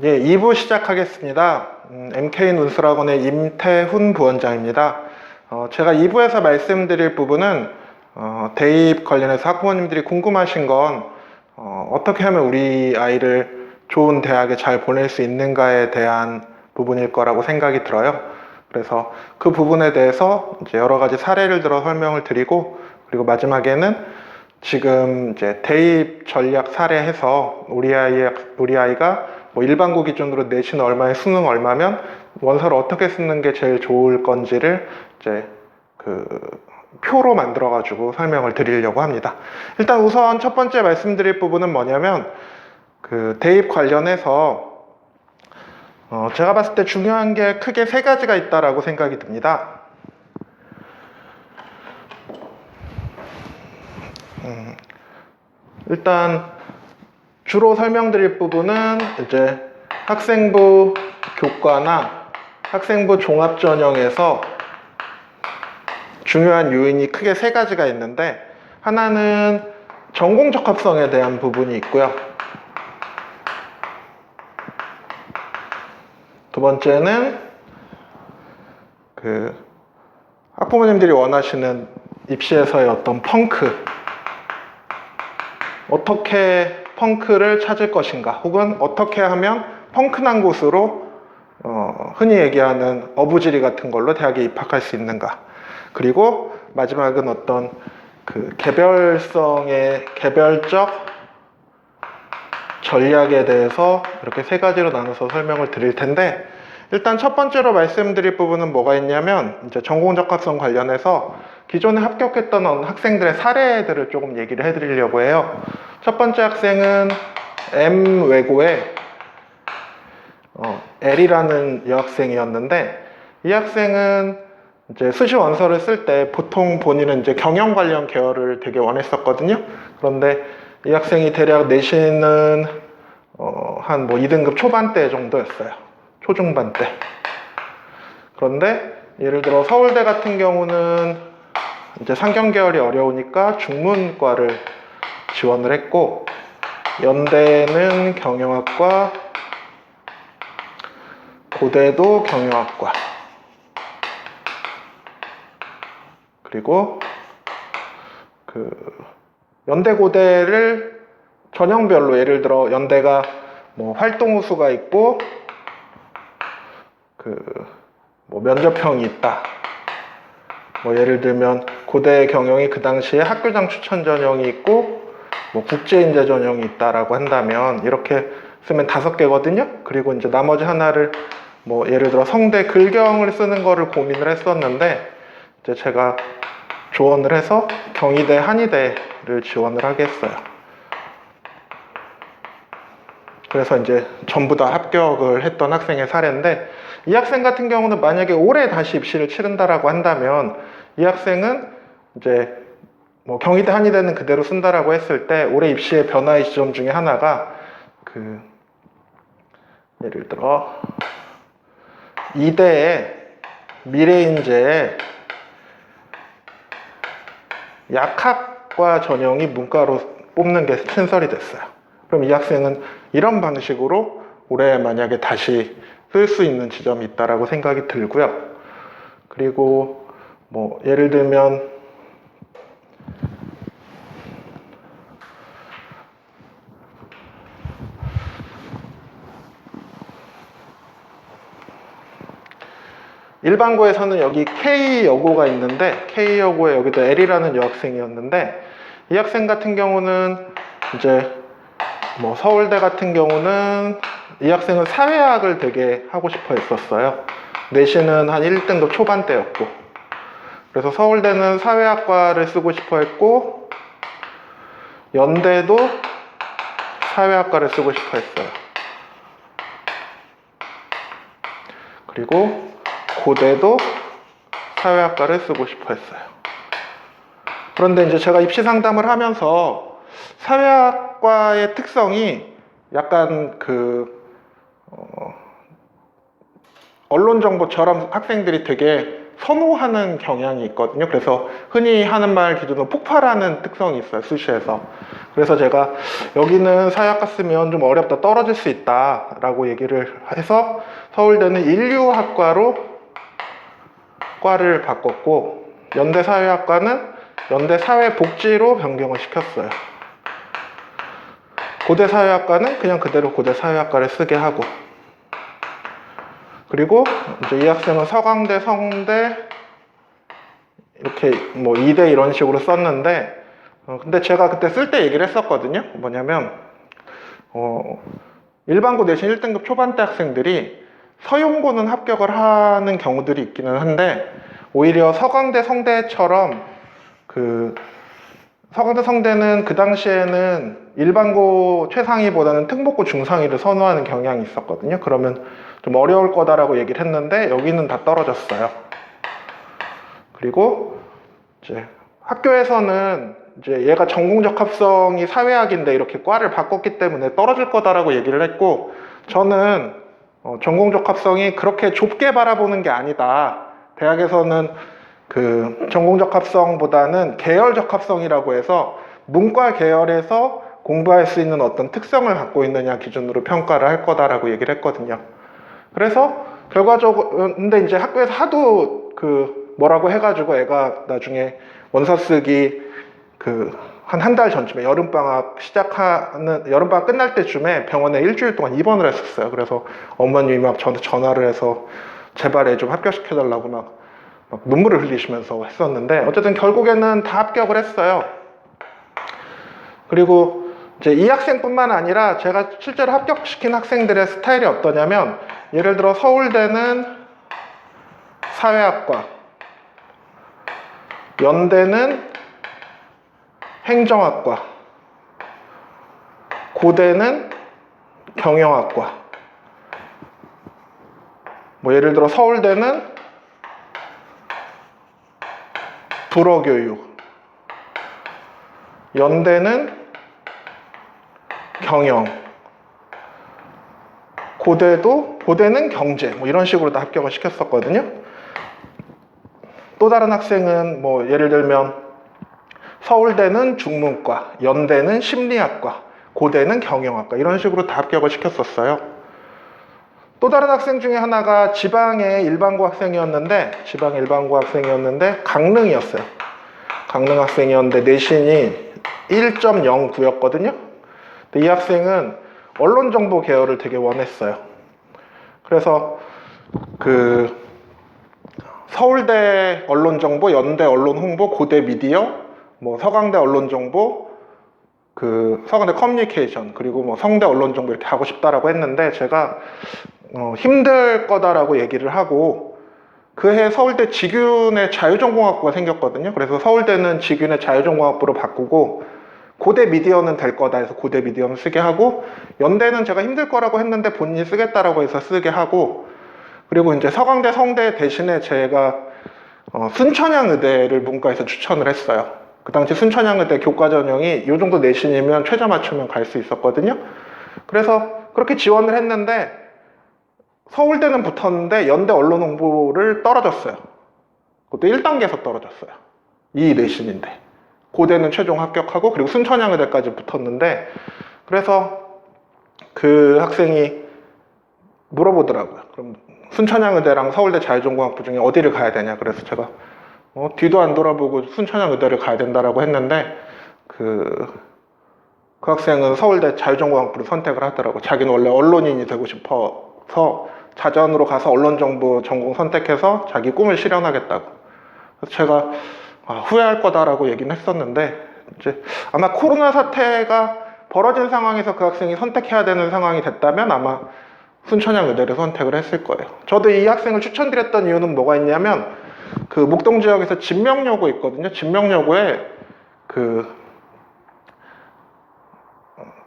예, 2부 시작하겠습니다. MK눈술학원의 임태훈 부원장입니다. 제가 2부에서 말씀드릴 부분은 대입 관련해서 학부모님들이 궁금하신 건 어떻게 하면 우리 아이를 좋은 대학에 잘 보낼 수 있는가에 대한 부분일 거라고 생각이 들어요. 그래서 그 부분에 대해서 이제 여러 가지 사례를 들어 설명을 드리고, 그리고 마지막에는 지금 이제 대입 전략 사례해서 우리 아이가 뭐 일반고 기준으로 내신 얼마에 수능 얼마면 원서를 어떻게 쓰는 게 제일 좋을 건지를 이제 그 표로 만들어 가지고 설명을 드리려고 합니다. 일단 우선 첫 번째 말씀드릴 부분은 뭐냐면, 그 대입 관련해서 제가 봤을 때 중요한 게 크게 세 가지가 있다라고 생각이 듭니다. 일단 주로 설명드릴 부분은 이제 학생부 교과나 학생부 종합전형에서 중요한 요인이 크게 세 가지가 있는데, 하나는 전공 적합성에 대한 부분이 있고요. 두 번째는 그 학부모님들이 원하시는 입시에서의 어떤 펑크, 어떻게 펑크를 찾을 것인가, 혹은 어떻게 하면 펑크난 곳으로 흔히 얘기하는 어부지리 같은 걸로 대학에 입학할 수 있는가. 그리고 마지막은 어떤 그 개별적 전략에 대해서 이렇게 세 가지로 나눠서 설명을 드릴 텐데, 일단 첫 번째로 말씀드릴 부분은 뭐가 있냐면, 이제 전공 적합성 관련해서 기존에 합격했던 학생들의 사례들을 조금 얘기를 해드리려고 해요. 첫 번째 학생은 M외고의 L이라는 여학생이었는데, 이 학생은 이제 수시 원서를 쓸 때 보통 본인은 이제 경영 관련 계열을 되게 원했었거든요. 그런데 이 학생이 대략 내신은 한 뭐 2등급 초반대 정도였어요. 초중반 때. 그런데 예를 들어 서울대 같은 경우는 이제 상경 계열이 어려우니까 중문과를 지원을 했고, 연대는 경영학과, 고대도 경영학과, 그리고 그 연대 고대를 전형별로, 예를 들어 연대가 뭐 활동우수가 있고 뭐 면접형이 있다, 뭐 예를 들면 고대 경영이 그 당시에 학교장 추천 전형이 있고 뭐 국제인재 전형이 있다라고 한다면 이렇게 쓰면 5개거든요. 그리고 이제 나머지 하나를 뭐 예를 들어 성대 글경을 쓰는 거를 고민을 했었는데, 이제 제가 조언을 해서 경희대, 한의대를 지원을 하게 했어요. 그래서 이제 전부 다 합격을 했던 학생의 사례인데, 이 학생 같은 경우는 만약에 올해 다시 입시를 치른다라고 한다면, 이 학생은 이제 뭐 경희대, 한의대는 그대로 쓴다라고 했을 때 올해 입시의 변화의 지점 중에 하나가 예를 들어 이대의 미래인재의 약학과 전형이 문과로 뽑는 게 신설이 됐어요. 그럼 이 학생은 이런 방식으로 올해 만약에 다시 쓸 수 있는 지점이 있다라고 생각이 들고요. 그리고 뭐 예를 들면 일반고에서는 여기 K여고가 있는데, K여고에 여기도 L이라는 여학생이었는데, 이 학생 같은 경우는 이제 뭐 서울대 같은 경우는 이 학생은 사회학을 되게 하고 싶어 했었어요. 내신은 한 1등급 초반대였고, 그래서 서울대는 사회학과를 쓰고 싶어 했고, 연대도 사회학과를 쓰고 싶어 했어요. 그리고 고대도 사회학과를 쓰고 싶어 했어요. 그런데 이제 제가 입시 상담을 하면서 사회학과의 특성이 약간 언론 정보처럼 학생들이 되게 선호하는 경향이 있거든요. 그래서 흔히 하는 말 기준으로 폭발하는 특성이 있어요, 수시에서. 그래서 제가 여기는 사회학과 쓰면 좀 어렵다, 떨어질 수 있다 라고 얘기를 해서 서울대는 인류학과로 과를 바꿨고, 연대 사회학과는 연대 사회복지로 변경을 시켰어요. 고대 사회학과는 그냥 그대로 고대 사회학과를 쓰게 하고, 그리고 이제 이 학생은 서강대, 성대 이렇게 뭐 2대 이런 식으로 썼는데, 근데 제가 그때 쓸 때 얘기를 했었거든요. 뭐냐면 일반고 내신 1등급 초반대 학생들이 서용고는 합격을 하는 경우들이 있기는 한데, 오히려 서강대, 성대처럼 서강대, 성대는 그 당시에는 일반고 최상위보다는 특목고 중상위를 선호하는 경향이 있었거든요. 그러면 좀 어려울 거다라고 얘기를 했는데 여기는 다 떨어졌어요. 그리고 이제 학교에서는 이제 얘가 전공적 합성이 사회학인데 이렇게 과를 바꿨기 때문에 떨어질 거다라고 얘기를 했고, 저는 전공적 합성이 그렇게 좁게 바라보는 게 아니다. 대학에서는 그 전공적 합성보다는 계열적 합성이라고 해서 문과 계열에서 공부할 수 있는 어떤 특성을 갖고 있느냐 기준으로 평가를 할 거다라고 얘기를 했거든요. 그래서 결과적으로 근데 이제 학교에서 하도 뭐라고 해가지고 애가 나중에 원서 쓰기 한 달 전쯤에 여름방학 끝날 때쯤에 병원에 일주일 동안 입원을 했었어요. 그래서 어머님이 막 저한테 전화를 해서 제발 애 좀 합격시켜달라고 막 눈물을 흘리시면서 했었는데, 어쨌든 결국에는 다 합격을 했어요. 그리고 이제 이 학생뿐만 아니라 제가 실제로 합격시킨 학생들의 스타일이 어떠냐면, 예를 들어 서울대는 사회학과, 연대는 행정학과, 고대는 경영학과, 뭐 예를 들어 서울대는 불어교육, 연대는 경영, 고대는 경제, 뭐 이런 식으로 다 합격을 시켰었거든요. 또 다른 학생은 뭐 예를 들면 서울대는 중문과, 연대는 심리학과, 고대는 경영학과, 이런 식으로 다 합격을 시켰었어요. 또 다른 학생 중에 하나가 지방의 일반고 학생이었는데 강릉이었어요. 강릉 학생이었는데 내신이 1.09였거든요. 근데 이 학생은 언론정보 계열을 되게 원했어요. 그래서 서울대 언론정보, 연대 언론홍보, 고대 미디어, 뭐 서강대 언론정보, 서강대 커뮤니케이션, 그리고 뭐 성대 언론정보 이렇게 하고 싶다라고 했는데, 제가 힘들 거다라고 얘기를 하고, 그해 서울대 직윤의 자유전공학부가 생겼거든요. 그래서 서울대는 직윤의 자유전공학부로 바꾸고, 고대 미디어는 될 거다 해서 고대 미디어는 쓰게 하고, 연대는 제가 힘들 거라고 했는데 본인이 쓰겠다라고 해서 쓰게 하고, 그리고 이제 서강대, 성대 대신에 제가 순천향의대를 문과에서 추천을 했어요. 그 당시 순천향의대 교과 전형이 이 정도 내신이면 최저 맞추면 갈 수 있었거든요. 그래서 그렇게 지원을 했는데 서울대는 붙었는데 연대 언론 홍보를 떨어졌어요. 그것도 1단계에서 떨어졌어요. 이 내신인데. 고대는 최종 합격하고, 그리고 순천향의대까지 붙었는데, 그래서 그 학생이 물어보더라고요. 그럼 순천향의대랑 서울대 자유전공학부 중에 어디를 가야 되냐. 그래서 제가 뒤도 안 돌아보고 순천향의대를 가야 된다라고 했는데, 그 학생은 서울대 자유전공학부를 선택을 하더라고요. 자기는 원래 언론인이 되고 싶어서 자전으로 가서 언론정보 전공 선택해서 자기 꿈을 실현하겠다고. 그래서 제가 후회할 거다라고 얘기는 했었는데, 이제 아마 코로나 사태가 벌어진 상황에서 그 학생이 선택해야 되는 상황이 됐다면 아마 순천향의대를 선택을 했을 거예요. 저도 이 학생을 추천드렸던 이유는 뭐가 있냐면, 목동 지역에서 진명여고 있거든요. 진명여고에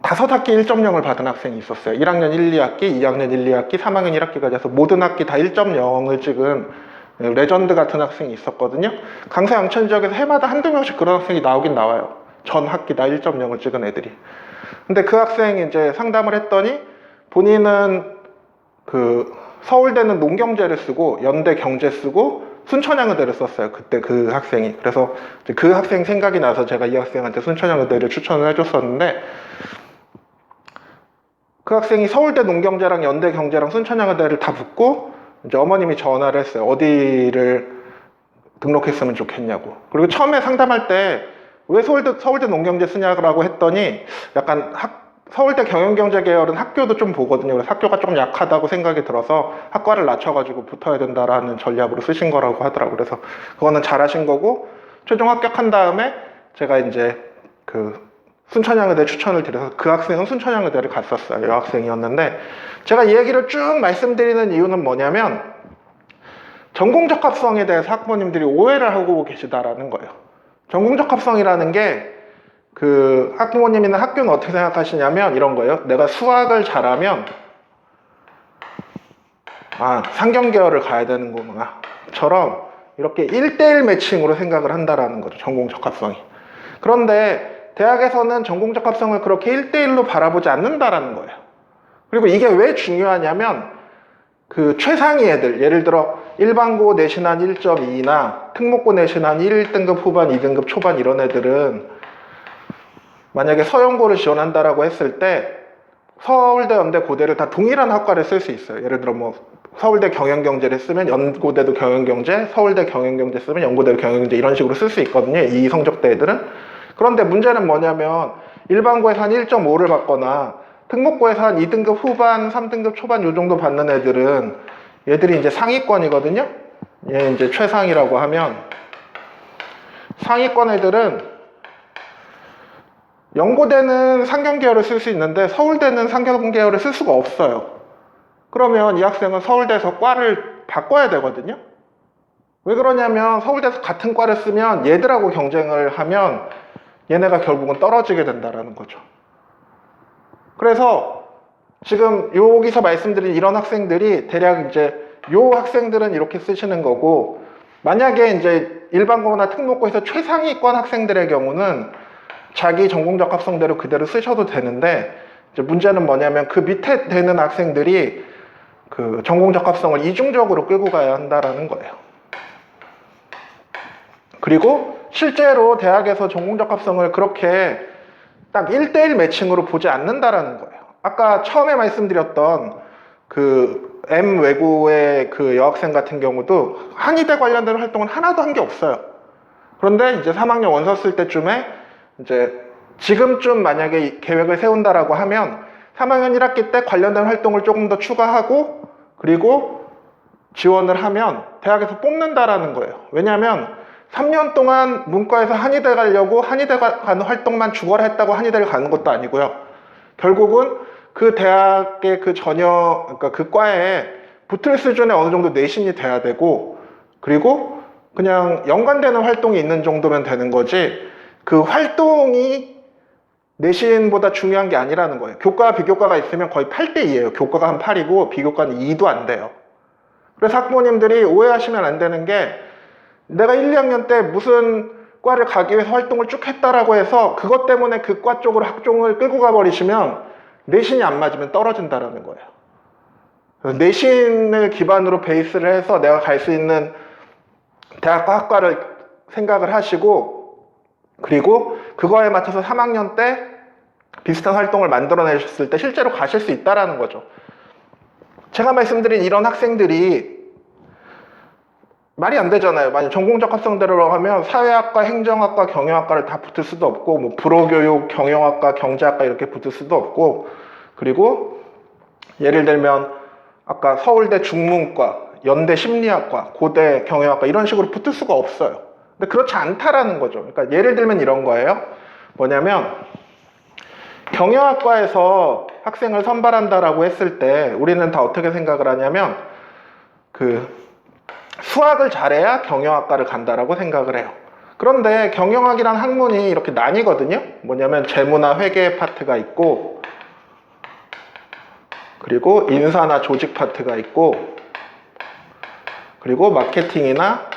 5학기 1.0을 받은 학생이 있었어요. 1학년 1, 2학기, 2학년 1, 2학기, 3학년 1학기까지 해서 모든 학기 다 1.0을 찍은 레전드 같은 학생이 있었거든요. 강서 양천 지역에서 해마다 한두 명씩 그런 학생이 나오긴 나와요. 전 학기 다 1.0을 찍은 애들이. 근데 그 학생이 이제 상담을 했더니 본인은 서울대는 농경제를 쓰고 연대 경제 쓰고 순천향의대를 썼어요. 그때 그 학생이. 그래서 그 학생 생각이 나서 제가 이 학생한테 순천향의대를 추천을 해줬었는데, 그 학생이 서울대 농경제랑 연대 경제랑 순천향의대를 다 붙고 이제 어머님이 전화를 했어요. 어디를 등록했으면 좋겠냐고. 그리고 처음에 상담할 때 왜 서울대 농경제 쓰냐고 했더니 약간 서울대 경영경제 계열은 학교도 좀 보거든요. 그래서 학교가 좀 약하다고 생각이 들어서 학과를 낮춰가지고 붙어야 된다라는 전략으로 쓰신 거라고 하더라고요. 그래서 그거는 잘하신 거고, 최종 합격한 다음에 제가 이제 그 순천향의대 추천을 드려서 그 학생은 순천향의대를 갔었어요. 여학생이었는데, 제가 이 얘기를 쭉 말씀드리는 이유는 뭐냐면 전공적합성에 대해서 학부모님들이 오해를 하고 계시다라는 거예요. 전공적합성이라는 게 그 학부모님이나 학교는 어떻게 생각하시냐면 이런 거예요. 내가 수학을 잘하면 상경계열을 가야 되는구나 처럼 이렇게 1대1 매칭으로 생각을 한다라는 거죠. 전공적합성이. 그런데 대학에서는 전공적합성을 그렇게 1대1로 바라보지 않는다라는 거예요. 그리고 이게 왜 중요하냐면 그 최상위 애들, 예를 들어 일반고 내신한 1.2나 특목고 내신한 1등급 후반, 2등급 초반 이런 애들은 만약에 서영고를 지원한다라고 했을 때 서울대, 연대, 고대를 다 동일한 학과를 쓸 수 있어요. 예를 들어 뭐 서울대 경영경제를 쓰면 연고대도 경영경제, 서울대 경영경제 쓰면 연고대도 경영경제 이런 식으로 쓸 수 있거든요. 이 성적대 애들은. 그런데 문제는 뭐냐면 일반고에서 한 1.5를 받거나 특목고에서 한 2등급 후반, 3등급 초반 요 정도 받는 애들은 얘들이 이제 상위권이거든요. 얘 이제 최상이라고 하면 상위권 애들은 연고대는 상경계열을 쓸 수 있는데 서울대는 상경계열을 쓸 수가 없어요. 그러면 이 학생은 서울대에서 과를 바꿔야 되거든요. 왜 그러냐면 서울대에서 같은 과를 쓰면 얘들하고 경쟁을 하면 얘네가 결국은 떨어지게 된다는 거죠. 그래서 지금 여기서 말씀드린 이런 학생들이 대략 이제 요 학생들은 이렇게 쓰시는 거고, 만약에 이제 일반고나 특목고에서 최상위권 학생들의 경우는 자기 전공적합성대로 그대로 쓰셔도 되는데, 이제 문제는 뭐냐면 그 밑에 되는 학생들이 그 전공적합성을 이중적으로 끌고 가야 한다라는 거예요. 그리고 실제로 대학에서 전공적합성을 그렇게 딱 1대1 매칭으로 보지 않는다라는 거예요. 아까 처음에 말씀드렸던 그 M 외고의 그 여학생 같은 경우도 한의대 관련된 활동은 하나도 한 게 없어요. 그런데 이제 3학년 원서 쓸 때쯤에 이제 지금쯤 만약에 계획을 세운다라고 하면 3학년 1학기 때 관련된 활동을 조금 더 추가하고 그리고 지원을 하면 대학에서 뽑는다라는 거예요. 왜냐하면 3년 동안 문과에서 한의대 가려고 한의대 가는 활동만 죽어라 했다고 한의대를 가는 것도 아니고요. 결국은 그 대학의 그 그러니까 그 과에 붙을 수준의 어느 정도 내신이 돼야 되고, 그리고 그냥 연관되는 활동이 있는 정도면 되는 거지, 그 활동이 내신보다 중요한 게 아니라는 거예요. 교과, 비교과가 있으면 거의 8대2예요. 교과가 한 8이고 비교과는 2도 안 돼요. 그래서 학부모님들이 오해하시면 안 되는 게, 내가 1, 2학년 때 무슨 과를 가기 위해서 활동을 쭉 했다라고 해서 그것 때문에 그 과 쪽으로 학종을 끌고 가버리시면 내신이 안 맞으면 떨어진다라는 거예요. 내신을 기반으로 베이스를 해서 내가 갈 수 있는 대학과 학과를 생각을 하시고, 그리고 그거에 맞춰서 3학년 때 비슷한 활동을 만들어내셨을 때 실제로 가실 수 있다는 거죠. 제가 말씀드린 이런 학생들이 말이 안 되잖아요. 만약 전공적합성대로 하면 사회학과, 행정학과, 경영학과를 다 붙을 수도 없고, 뭐 불어교육, 경영학과, 경제학과 이렇게 붙을 수도 없고, 그리고 예를 들면 아까 서울대 중문과, 연대 심리학과, 고대 경영학과 이런 식으로 붙을 수가 없어요. 근데 그렇지 않다라는 거죠. 그러니까 예를 들면 이런 거예요. 뭐냐면 경영학과에서 학생을 선발한다라고 했을 때 우리는 다 어떻게 생각을 하냐면 수학을 잘해야 경영학과를 간다라고 생각을 해요. 그런데 경영학이란 학문이 이렇게 나뉘거든요. 뭐냐면 재무나 회계 파트가 있고, 그리고 인사나 조직 파트가 있고, 그리고 마케팅이나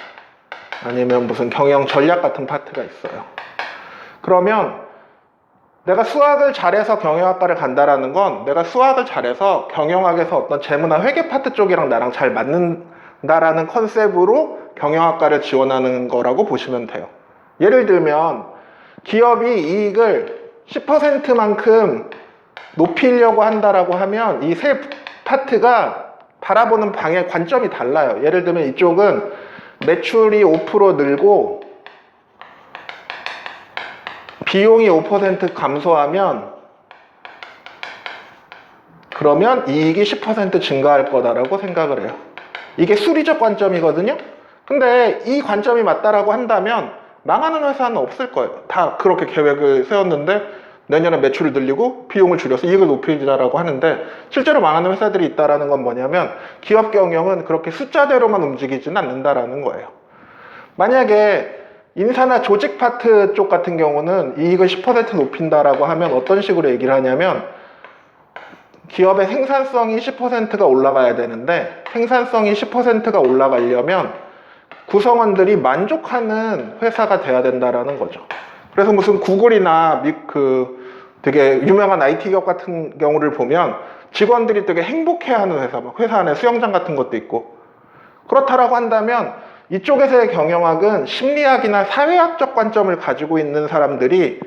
아니면 무슨 경영 전략 같은 파트가 있어요. 그러면 내가 수학을 잘해서 경영학과를 간다라는 건 내가 수학을 잘해서 경영학에서 어떤 재무나 회계 파트 쪽이랑 나랑 잘 맞는다라는 컨셉으로 경영학과를 지원하는 거라고 보시면 돼요. 예를 들면 기업이 이익을 10%만큼 높이려고 한다라고 하면 이 세 파트가 바라보는 방향 관점이 달라요. 예를 들면 이쪽은 매출이 5% 늘고 비용이 5% 감소하면 그러면 이익이 10% 증가할 거다라고 생각을 해요. 이게 수리적 관점이거든요. 근데 이 관점이 맞다라고 한다면 망하는 회사는 없을 거예요. 다 그렇게 계획을 세웠는데 내년에 매출을 늘리고 비용을 줄여서 이익을 높이자라고 하는데 실제로 망하는 회사들이 있다라는 건 뭐냐면 기업 경영은 그렇게 숫자대로만 움직이지는 않는다라는 거예요. 만약에 인사나 조직 파트 쪽 같은 경우는 이익을 10% 높인다라고 하면 어떤 식으로 얘기를 하냐면 기업의 생산성이 10%가 올라가야 되는데 생산성이 10%가 올라가려면 구성원들이 만족하는 회사가 돼야 된다라는 거죠. 그래서 무슨 구글이나 되게 유명한 IT 기업 같은 경우를 보면 직원들이 되게 행복해하는 회사, 막 회사 안에 수영장 같은 것도 있고 그렇다라고 한다면 이쪽에서의 경영학은 심리학이나 사회학적 관점을 가지고 있는 사람들이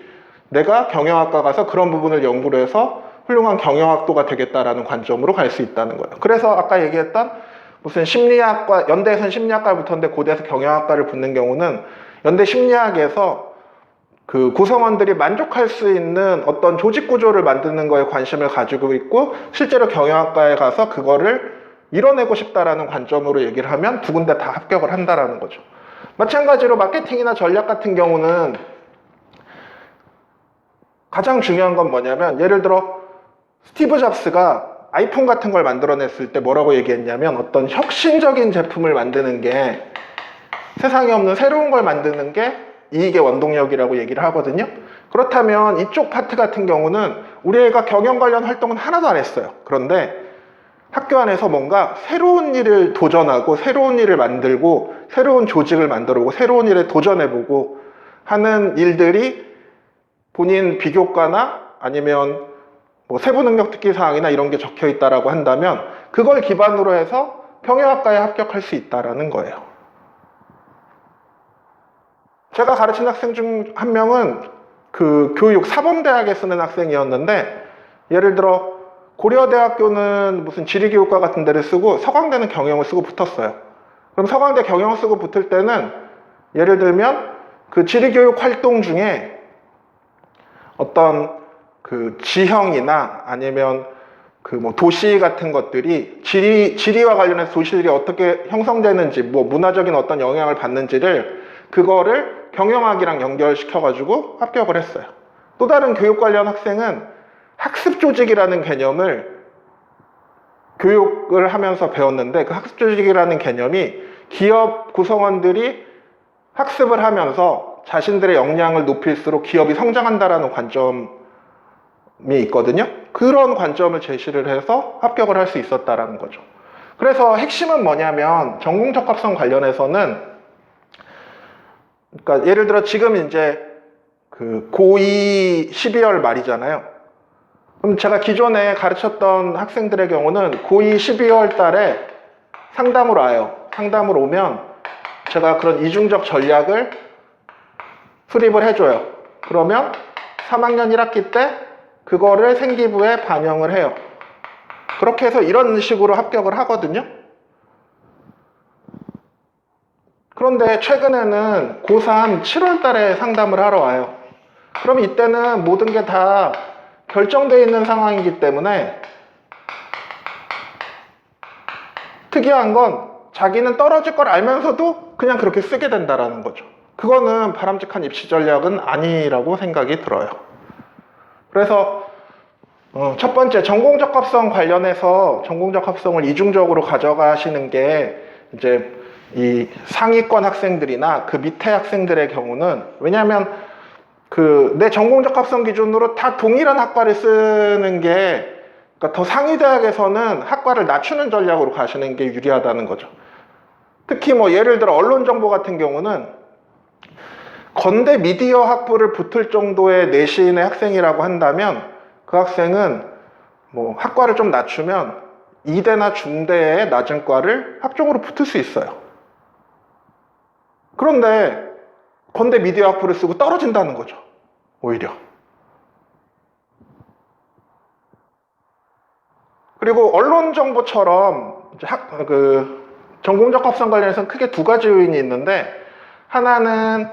내가 경영학과 가서 그런 부분을 연구를 해서 훌륭한 경영학도가 되겠다라는 관점으로 갈 수 있다는 거예요. 그래서 아까 얘기했던 무슨 심리학과, 연대에서는 심리학과를 붙었는데 고대에서 경영학과를 붙는 경우는 연대 심리학에서 그 구성원들이 만족할 수 있는 어떤 조직 구조를 만드는 거에 관심을 가지고 있고 실제로 경영학과에 가서 그거를 이뤄내고 싶다라는 관점으로 얘기를 하면 두 군데 다 합격을 한다라는 거죠. 마찬가지로 마케팅이나 전략 같은 경우는 가장 중요한 건 뭐냐면 예를 들어 스티브 잡스가 아이폰 같은 걸 만들어냈을 때 뭐라고 얘기했냐면 어떤 혁신적인 제품을 만드는 게 세상에 없는 새로운 걸 만드는 게 이익의 원동력이라고 얘기를 하거든요. 그렇다면 이쪽 파트 같은 경우는 우리 애가 경영 관련 활동은 하나도 안 했어요. 그런데 학교 안에서 뭔가 새로운 일을 도전하고 새로운 일을 만들고 새로운 조직을 만들어보고 새로운 일에 도전해보고 하는 일들이 본인 비교과나 아니면 뭐 세부 능력 특기 사항이나 이런 게 적혀 있다라고 한다면 그걸 기반으로 해서 경영학과에 합격할 수 있다라는 거예요. 제가 가르친 학생 중 한 명은 그 교육 사범대학에 쓰는 학생이었는데 예를 들어 고려대학교는 무슨 지리교육과 같은 데를 쓰고 서강대는 경영을 쓰고 붙었어요. 그럼 서강대 경영을 쓰고 붙을 때는 예를 들면 그 지리교육 활동 중에 어떤 그 지형이나 아니면 그 뭐 도시 같은 것들이 지리와 관련해서 도시들이 어떻게 형성되는지 뭐 문화적인 어떤 영향을 받는지를 그거를 경영학이랑 연결시켜 가지고 합격을 했어요. 또 다른 교육 관련 학생은 학습 조직이라는 개념을 교육을 하면서 배웠는데 그 학습 조직이라는 개념이 기업 구성원들이 학습을 하면서 자신들의 역량을 높일수록 기업이 성장한다라는 관점이 있거든요. 그런 관점을 제시를 해서 합격을 할 수 있었다라는 거죠. 그래서 핵심은 뭐냐면 전공 적합성 관련해서는 그러니까 예를 들어 지금 이제 그 고2 12월 말이잖아요. 그럼 제가 기존에 가르쳤던 학생들의 경우는 고2 12월 달에 상담을 와요. 상담을 오면 제가 그런 이중적 전략을 수립을 해줘요. 그러면 3학년 1학기 때 그거를 생기부에 반영을 해요. 그렇게 해서 이런 식으로 합격을 하거든요. 그런데 최근에는 고3 7월 달에 상담을 하러 와요. 그럼 이때는 모든 게 다 결정되어 있는 상황이기 때문에 특이한 건 자기는 떨어질 걸 알면서도 그냥 그렇게 쓰게 된다는 거죠. 그거는 바람직한 입시 전략은 아니라고 생각이 들어요. 그래서 첫 번째 전공 적합성 관련해서 전공 적합성을 이중적으로 가져가시는 게 이제 이 상위권 학생들이나 그 밑에 학생들의 경우는 왜냐하면 그 내 전공 적합성 기준으로 다 동일한 학과를 쓰는 게 그러니까 더 상위 대학에서는 학과를 낮추는 전략으로 가시는 게 유리하다는 거죠. 특히 뭐 예를 들어 언론정보 같은 경우는 건대 미디어 학부를 붙을 정도의 내신의 학생이라고 한다면 그 학생은 뭐 학과를 좀 낮추면 이대나 중대의 낮은 과를 학종으로 붙을 수 있어요. 그런데 건대 미디어 학부를 쓰고 떨어진다는 거죠. 오히려. 그리고 언론정보처럼 전공적 합성 관련해서는 크게 두 가지 요인이 있는데, 하나는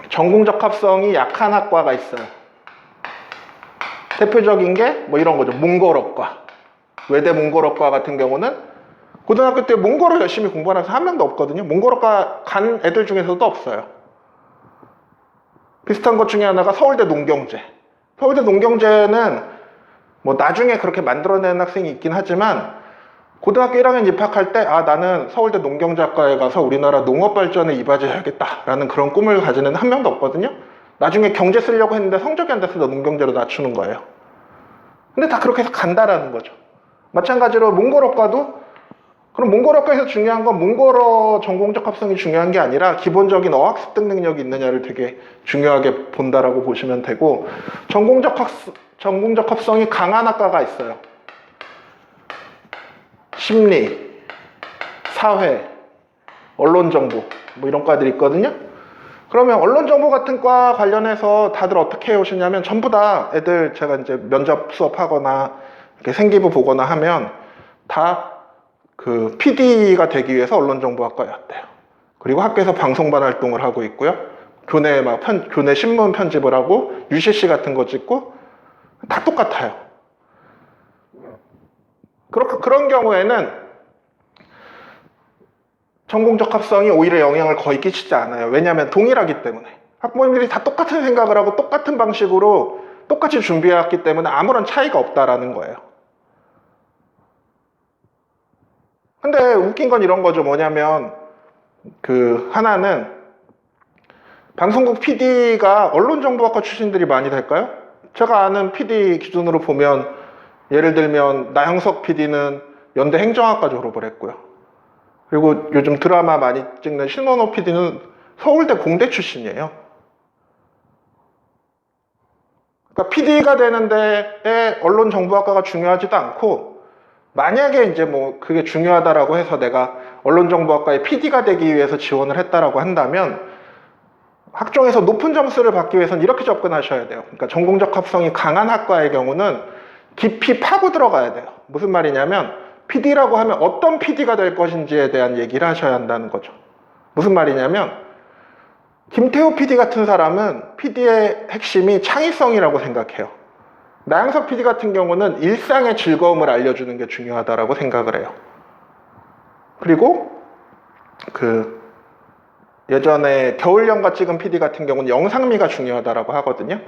전공적 합성이 약한 학과가 있어요. 대표적인 게 뭐 이런 거죠. 몽골어과. 외대 몽골어과 같은 경우는 고등학교 때 몽골어 열심히 공부하는 사람 한 명도 없거든요. 몽골어과 간 애들 중에서도 없어요. 비슷한 것 중에 하나가 서울대 농경제. 서울대 농경제는 뭐 나중에 그렇게 만들어내는 학생이 있긴 하지만, 고등학교 1학년 입학할 때 나는 서울대 농경제학과에 가서 우리나라 농업 발전에 이바지해야겠다라는 그런 꿈을 가지는 한 명도 없거든요. 나중에 경제 쓰려고 했는데 성적이 안 돼서 농경제로 낮추는 거예요. 근데 다 그렇게 해서 간다라는 거죠. 마찬가지로 몽골어과도, 그럼 몽골어과에서 중요한 건 몽골어 전공적 합성이 중요한 게 아니라 기본적인 어학 습득 능력이 있느냐를 되게 중요하게 본다라고 보시면 되고, 전공적 합성이 강한 학과가 있어요. 심리, 사회, 언론정보 뭐 이런 과들이 있거든요. 그러면 언론정보 같은 과 관련해서 다들 어떻게 오시냐면, 전부 다 애들 제가 이제 면접 수업하거나 이렇게 생기부 보거나 하면 다 그 PD가 되기 위해서 언론정보학과에 왔대요. 그리고 학교에서 방송반 활동을 하고 있고요. 교내 교내 신문 편집을 하고 UCC 같은 거 찍고 다 똑같아요. 그런 경우에는 전공적 합성이 오히려 영향을 거의 끼치지 않아요. 왜냐하면 동일하기 때문에. 학부모님들이 다 똑같은 생각을 하고 똑같은 방식으로 똑같이 준비해왔기 때문에 아무런 차이가 없다라는 거예요. 근데 웃긴 건 이런 거죠. 뭐냐면 하나는 방송국 PD가 언론정보학과 출신들이 많이 될까요? 제가 아는 PD 기준으로 보면, 예를 들면 나형석 PD는 연대 행정학과 졸업을 했고요. 그리고 요즘 드라마 많이 찍는 신원호 PD는 서울대 공대 출신이에요. 그러니까 PD가 되는 데에 언론정보학과가 중요하지도 않고, 만약에 이제 뭐 그게 중요하다라고 해서 내가 언론정보학과에 PD가 되기 위해서 지원을 했다라고 한다면, 학종에서 높은 점수를 받기 위해서는 이렇게 접근하셔야 돼요. 그러니까 전공적 합성이 강한 학과의 경우는 깊이 파고 들어가야 돼요. 무슨 말이냐면, PD라고 하면 어떤 PD가 될 것인지에 대한 얘기를 하셔야 한다는 거죠. 무슨 말이냐면, 김태호 PD 같은 사람은 PD의 핵심이 창의성이라고 생각해요. 나영석 PD 같은 경우는 일상의 즐거움을 알려주는 게 중요하다고 생각을 해요. 그리고 예전에 겨울연가 찍은 PD 같은 경우는 영상미가 중요하다고 하거든요.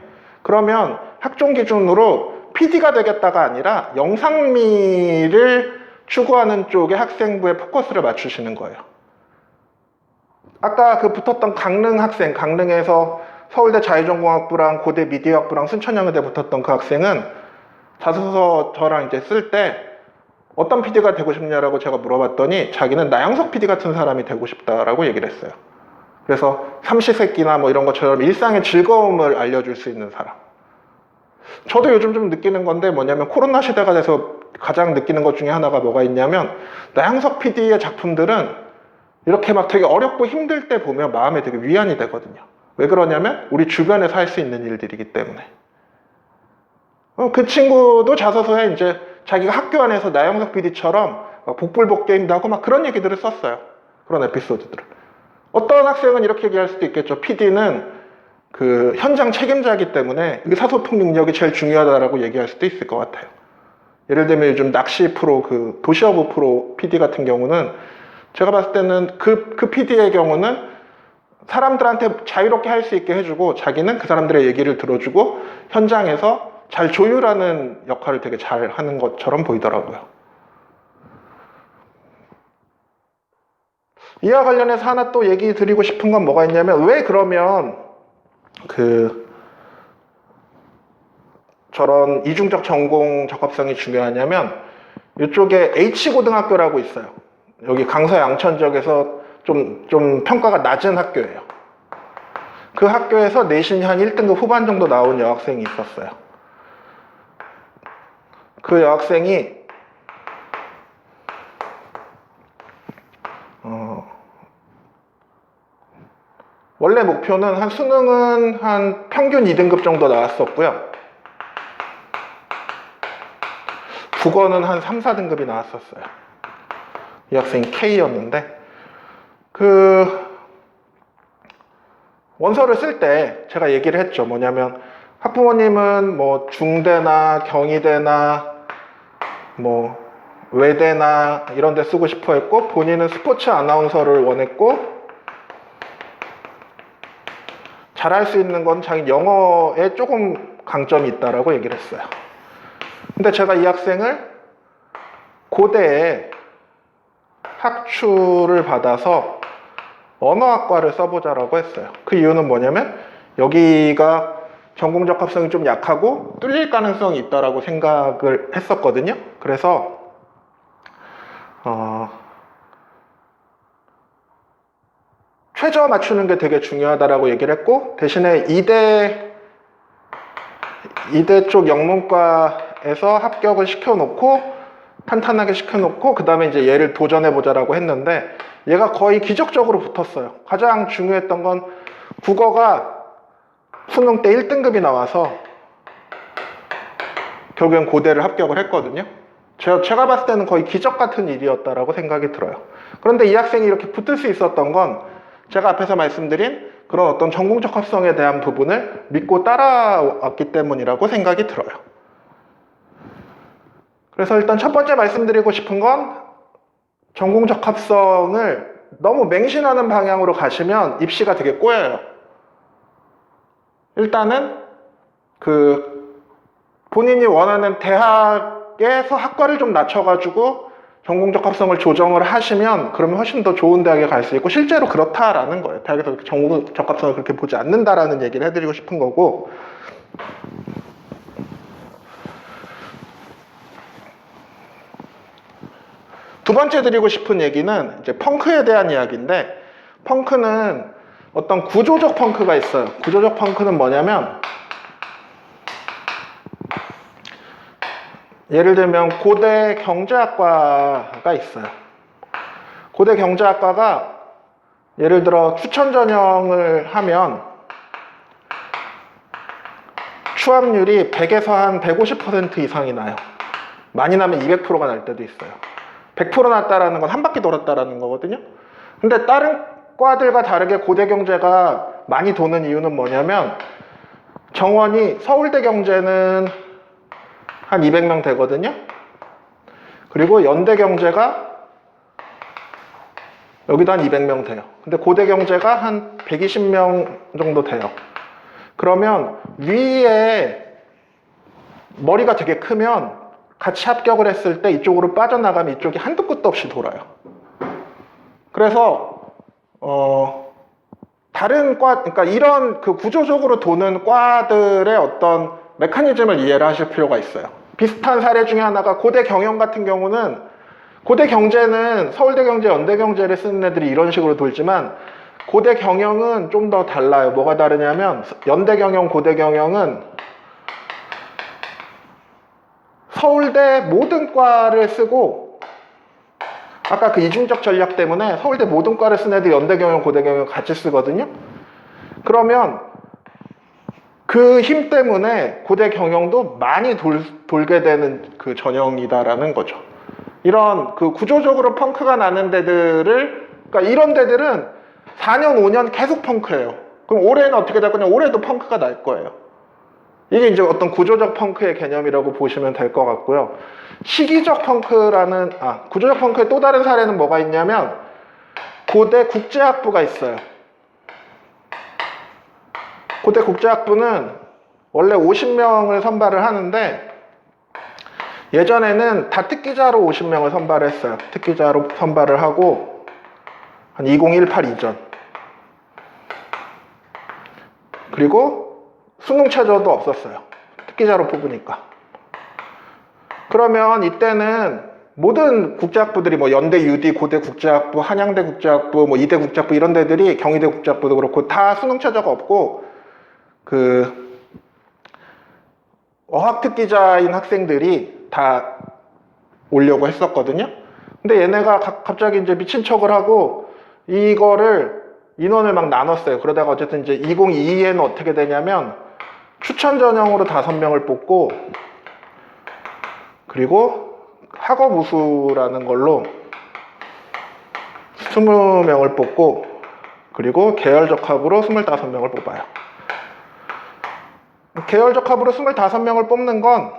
그러면 학종 기준으로 PD가 되겠다가 아니라 영상미를 추구하는 쪽에 학생부에 포커스를 맞추시는 거예요. 아까 붙었던 강릉 학생, 강릉에서 서울대 자유전공학부랑 고대 미디어학부랑 순천향의대 붙었던 그 학생은 자소서 저랑 이제 쓸 때 어떤 PD가 되고 싶냐라고 제가 물어봤더니 자기는 나영석 PD 같은 사람이 되고 싶다라고 얘기를 했어요. 그래서 삼시세끼나 뭐 이런 것처럼 일상의 즐거움을 알려줄 수 있는 사람. 저도 요즘 좀 느끼는 건데, 뭐냐면 코로나 시대가 돼서 가장 느끼는 것 중에 하나가 뭐가 있냐면, 나영석 PD의 작품들은 이렇게 막 되게 어렵고 힘들 때 보면 마음에 되게 위안이 되거든요. 왜 그러냐면 우리 주변에서 할 수 있는 일들이기 때문에. 그 친구도 자소서에 이제 자기가 학교 안에서 나영석 PD처럼 복불복 게임도 하고 막 그런 얘기들을 썼어요. 그런 에피소드들을. 어떤 학생은 이렇게 얘기할 수도 있겠죠. PD는 현장 책임자이기 때문에 의사소통 능력이 제일 중요하다라고 얘기할 수도 있을 것 같아요. 예를 들면 요즘 낚시 프로, 도시어부 프로 PD 같은 경우는 제가 봤을 때는 그 PD의 경우는 사람들한테 자유롭게 할 수 있게 해주고, 자기는 그 사람들의 얘기를 들어주고 현장에서 잘 조율하는 역할을 되게 잘 하는 것처럼 보이더라고요. 이와 관련해서 하나 또 얘기 드리고 싶은 건 뭐가 있냐면, 왜 그러면 저런 이중적 전공 적합성이 중요하냐면, 이쪽에 H고등학교라고 있어요. 여기 강서 양천 지역에서 좀 평가가 낮은 학교예요. 그 학교에서 내신이 한 1등급 후반 정도 나온 여학생이 있었어요. 그 여학생이 원래 목표는 한 수능은 한 평균 2등급 정도 나왔었고요. 국어는 한 3, 4등급이 나왔었어요. 이 학생이 K였는데, 원서를 쓸 때 제가 얘기를 했죠. 뭐냐면, 학부모님은 뭐 중대나 경희대나 뭐 외대나 이런 데 쓰고 싶어 했고, 본인은 스포츠 아나운서를 원했고, 잘할 수 있는 건 자기 영어에 조금 강점이 있다라고 얘기를 했어요. 근데 제가 이 학생을 고대에 학추를 받아서 언어학과를 써보자라고 했어요. 그 이유는 뭐냐면 여기가 전공적 합성이 좀 약하고 뚫릴 가능성이 있다라고 생각을 했었거든요. 그래서 최저 맞추는 게 되게 중요하다라고 얘기를 했고, 대신에 이대 쪽 영문과에서 합격을 시켜놓고 탄탄하게 시켜놓고 그 다음에 이제 얘를 도전해보자라고 했는데, 얘가 거의 기적적으로 붙었어요. 가장 중요했던 건 국어가 수능 때 1등급이 나와서 결국엔 고대를 합격을 했거든요. 제가 봤을 때는 거의 기적 같은 일이었다라고 생각이 들어요. 그런데 이 학생이 이렇게 붙을 수 있었던 건 제가 앞에서 말씀드린 그런 어떤 전공적 합성에 대한 부분을 믿고 따라왔기 때문이라고 생각이 들어요. 그래서 일단 첫 번째 말씀드리고 싶은 건, 전공적 합성을 너무 맹신하는 방향으로 가시면 입시가 되게 꼬여요. 일단은 본인이 원하는 대학에서 학과를 좀 낮춰가지고 전공적 합성을 조정을 하시면 그러면 훨씬 더 좋은 대학에 갈 수 있고, 실제로 그렇다라는 거예요. 대학에서 전공적 합성을 그렇게 보지 않는다라는 얘기를 해드리고 싶은 거고, 두 번째 드리고 싶은 얘기는 이제 펑크에 대한 이야기인데, 펑크는 어떤 구조적 펑크가 있어요. 구조적 펑크는 뭐냐면, 예를 들면 고대 경제학과가 있어요. 고대 경제학과가 예를 들어 추천 전형을 하면 추합률이 100에서 한 150% 이상이 나요. 많이 나면 200%가 날 때도 있어요. 100% 났다라는 건 한 바퀴 돌았다라는 거거든요. 근데 다른 과들과 다르게 고대 경제가 많이 도는 이유는 뭐냐면, 정원이 서울대 경제는 한 200명 되거든요. 그리고 연대 경제가 여기도 한 200명 돼요. 근데 고대 경제가 한 120명 정도 돼요. 그러면 위에 머리가 되게 크면 같이 합격을 했을 때 이쪽으로 빠져나가면 이쪽이 한도 끝도 없이 돌아요. 그래서 다른 과, 그러니까 이런 구조적으로 도는 과들의 어떤 메커니즘을 이해를 하실 필요가 있어요. 비슷한 사례 중에 하나가 고대 경영 같은 경우는, 고대 경제는 서울대 경제, 연대 경제를 쓰는 애들이 이런 식으로 돌지만 고대 경영은 좀 더 달라요. 뭐가 다르냐면, 연대 경영, 고대 경영은 서울대 모든 과를 쓰고, 아까 그 이중적 전략 때문에 서울대 모든 과를 쓴 애들 연대 경영, 고대 경영 같이 쓰거든요. 그러면 그 힘 때문에 고대 경영도 많이 돌게 되는 그 전형이다라는 거죠. 이런 구조적으로 펑크가 나는 데들을, 그러니까 이런 데들은 4년, 5년 계속 펑크예요. 그럼 올해는 어떻게 될 거냐? 올해도 펑크가 날 거예요. 이게 이제 어떤 구조적 펑크의 개념이라고 보시면 될 것 같고요. 시기적 펑크라는, 구조적 펑크의 또 다른 사례는 뭐가 있냐면, 고대 국제학부가 있어요. 고대 국제학부는 원래 50명을 선발을 하는데, 예전에는 다 특기자로 50명을 선발을 했어요. 특기자로 선발을 하고, 한 2018 이전. 그리고 수능 최저도 없었어요. 특기자로 뽑으니까. 그러면 이때는 모든 국제학부들이 뭐 연대 UD, 고대 국제학부, 한양대 국제학부, 뭐 이대 국제학부 이런 데들이, 경희대 국제학부도 그렇고 다 수능 최저가 없고, 어학 특기자인 학생들이 다 오려고 했었거든요. 근데 얘네가 갑자기 이제 미친 척을 하고 이거를 인원을 막 나눴어요. 그러다가 어쨌든 이제 2022에는 어떻게 되냐면 추천 전형으로 5명을 뽑고, 그리고 학업 우수라는 걸로 20명을 뽑고, 그리고 계열적 합으로 25명을 뽑아요. 계열적 합으로 25명을 뽑는 건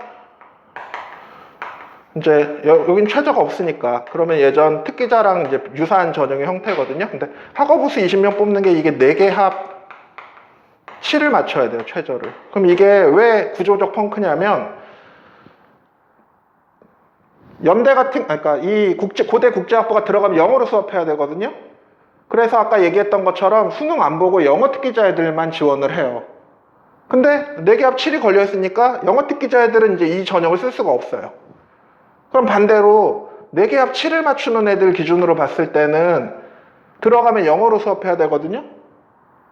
이제 여긴 최저가 없으니까 그러면 예전 특기자랑 이제 유사한 전형의 형태거든요. 근데 학업 우수 20명 뽑는 게 이게 4개 합 7을 맞춰야 돼요, 최저를. 그럼 이게 왜 구조적 펑크냐면 연대 같은, 그러니까 이 고대 국제학부가 들어가면 영어로 수업해야 되거든요. 그래서 아까 얘기했던 것처럼 수능 안 보고 영어 특기자 애들만 지원을 해요. 근데 4개 합 7이 걸려 있으니까 영어 특기자 애들은 이제 이 전형을 쓸 수가 없어요. 그럼 반대로 4개 합 7을 맞추는 애들 기준으로 봤을 때는 들어가면 영어로 수업해야 되거든요.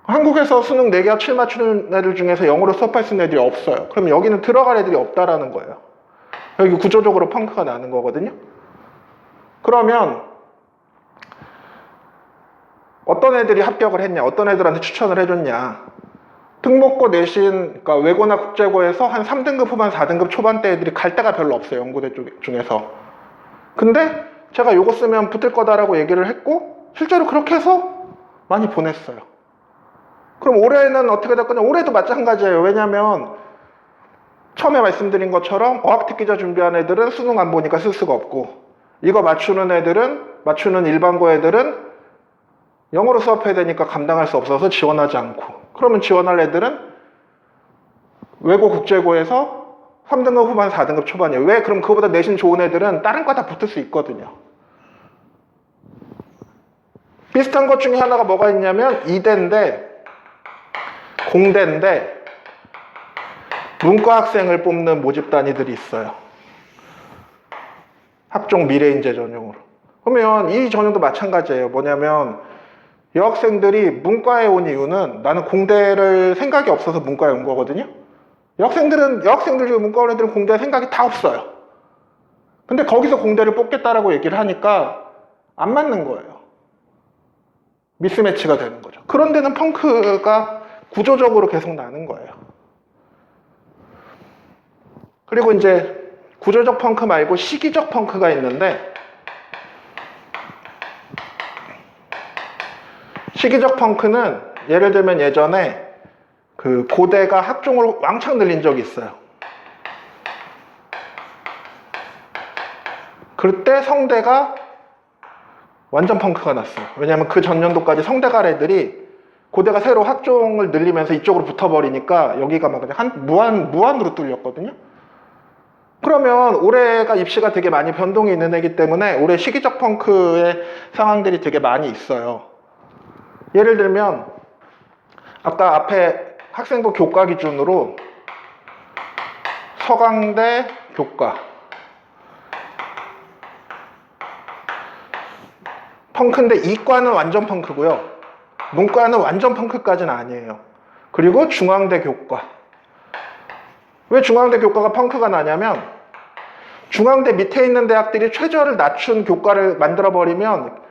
한국에서 수능 4개 합 7 맞추는 애들 중에서 영어로 수업할 수 있는 애들이 없어요. 그럼 여기는 들어갈 애들이 없다라는 거예요. 여기 구조적으로 펑크가 나는 거거든요. 그러면 어떤 애들이 합격을 했냐, 어떤 애들한테 추천을 해줬냐. 특목고 내신, 그러니까 외고나 국제고에서 한 3등급 후반, 4등급 초반대 애들이 갈 데가 별로 없어요, 연구대 중에서. 근데 제가 요거 쓰면 붙을 거다라고 얘기를 했고 실제로 그렇게 해서 많이 보냈어요. 그럼 올해는 어떻게 될 거냐? 올해도 마찬가지예요. 왜냐면 처음에 말씀드린 것처럼 어학특기자 준비한 애들은 수능 안 보니까 쓸 수가 없고, 이거 맞추는 애들은, 맞추는 일반고 애들은 영어로 수업해야 되니까 감당할 수 없어서 지원하지 않고, 그러면 지원할 애들은 외고 국제고에서 3등급 후반 4등급 초반이에요. 왜? 그럼 그거보다 내신 좋은 애들은 다른 거 다 붙을 수 있거든요. 비슷한 것 중에 하나가 뭐가 있냐면 이대인데, 공대인데 문과 학생을 뽑는 모집 단위들이 있어요. 학종 미래인재 전형으로. 그러면 이 전형도 마찬가지예요. 뭐냐면 여학생들이 문과에 온 이유는 나는 공대를 생각이 없어서 문과에 온 거거든요. 여학생들 중에 문과 온 애들은 공대 생각이 다 없어요. 근데 거기서 공대를 뽑겠다라고 얘기를 하니까 안 맞는 거예요. 미스매치가 되는 거죠. 그런 데는 펑크가 구조적으로 계속 나는 거예요. 그리고 이제 구조적 펑크 말고 시기적 펑크가 있는데, 시기적 펑크는 예를 들면 예전에 그 고대가 학종을 왕창 늘린 적이 있어요. 그때 성대가 완전 펑크가 났어요. 왜냐하면 그 전년도까지 성대 갈 애들이 고대가 새로 학종을 늘리면서 이쪽으로 붙어버리니까 여기가 막 그냥 무한으로 뚫렸거든요. 그러면 올해가 입시가 되게 많이 변동이 있는 애기 때문에 올해 시기적 펑크의 상황들이 되게 많이 있어요. 예를 들면 아까 앞에 학생부 교과 기준으로 서강대 교과 펑크인데 이과는 완전 펑크고요. 문과는 완전 펑크까지는 아니에요. 그리고 중앙대 교과. 왜 중앙대 교과가 펑크가 나냐면 중앙대 밑에 있는 대학들이 최저를 낮춘 교과를 만들어버리면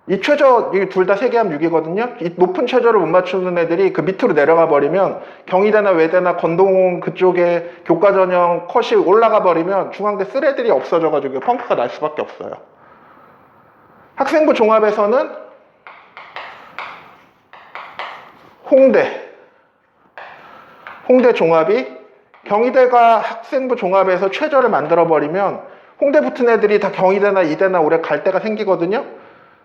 이 최저, 이 둘 다 세계합 6이거든요. 이 높은 최저를 못 맞추는 애들이 그 밑으로 내려가 버리면 경희대나 외대나 건동 그쪽에 교과 전형 컷이 올라가 버리면 중앙대 쓸 애들이 없어져가지고 펑크가 날 수밖에 없어요. 학생부 종합에서는 홍대 종합이 경희대가 학생부 종합에서 최저를 만들어버리면 홍대 붙은 애들이 다 경희대나 이대나 올해 갈 데가 생기거든요.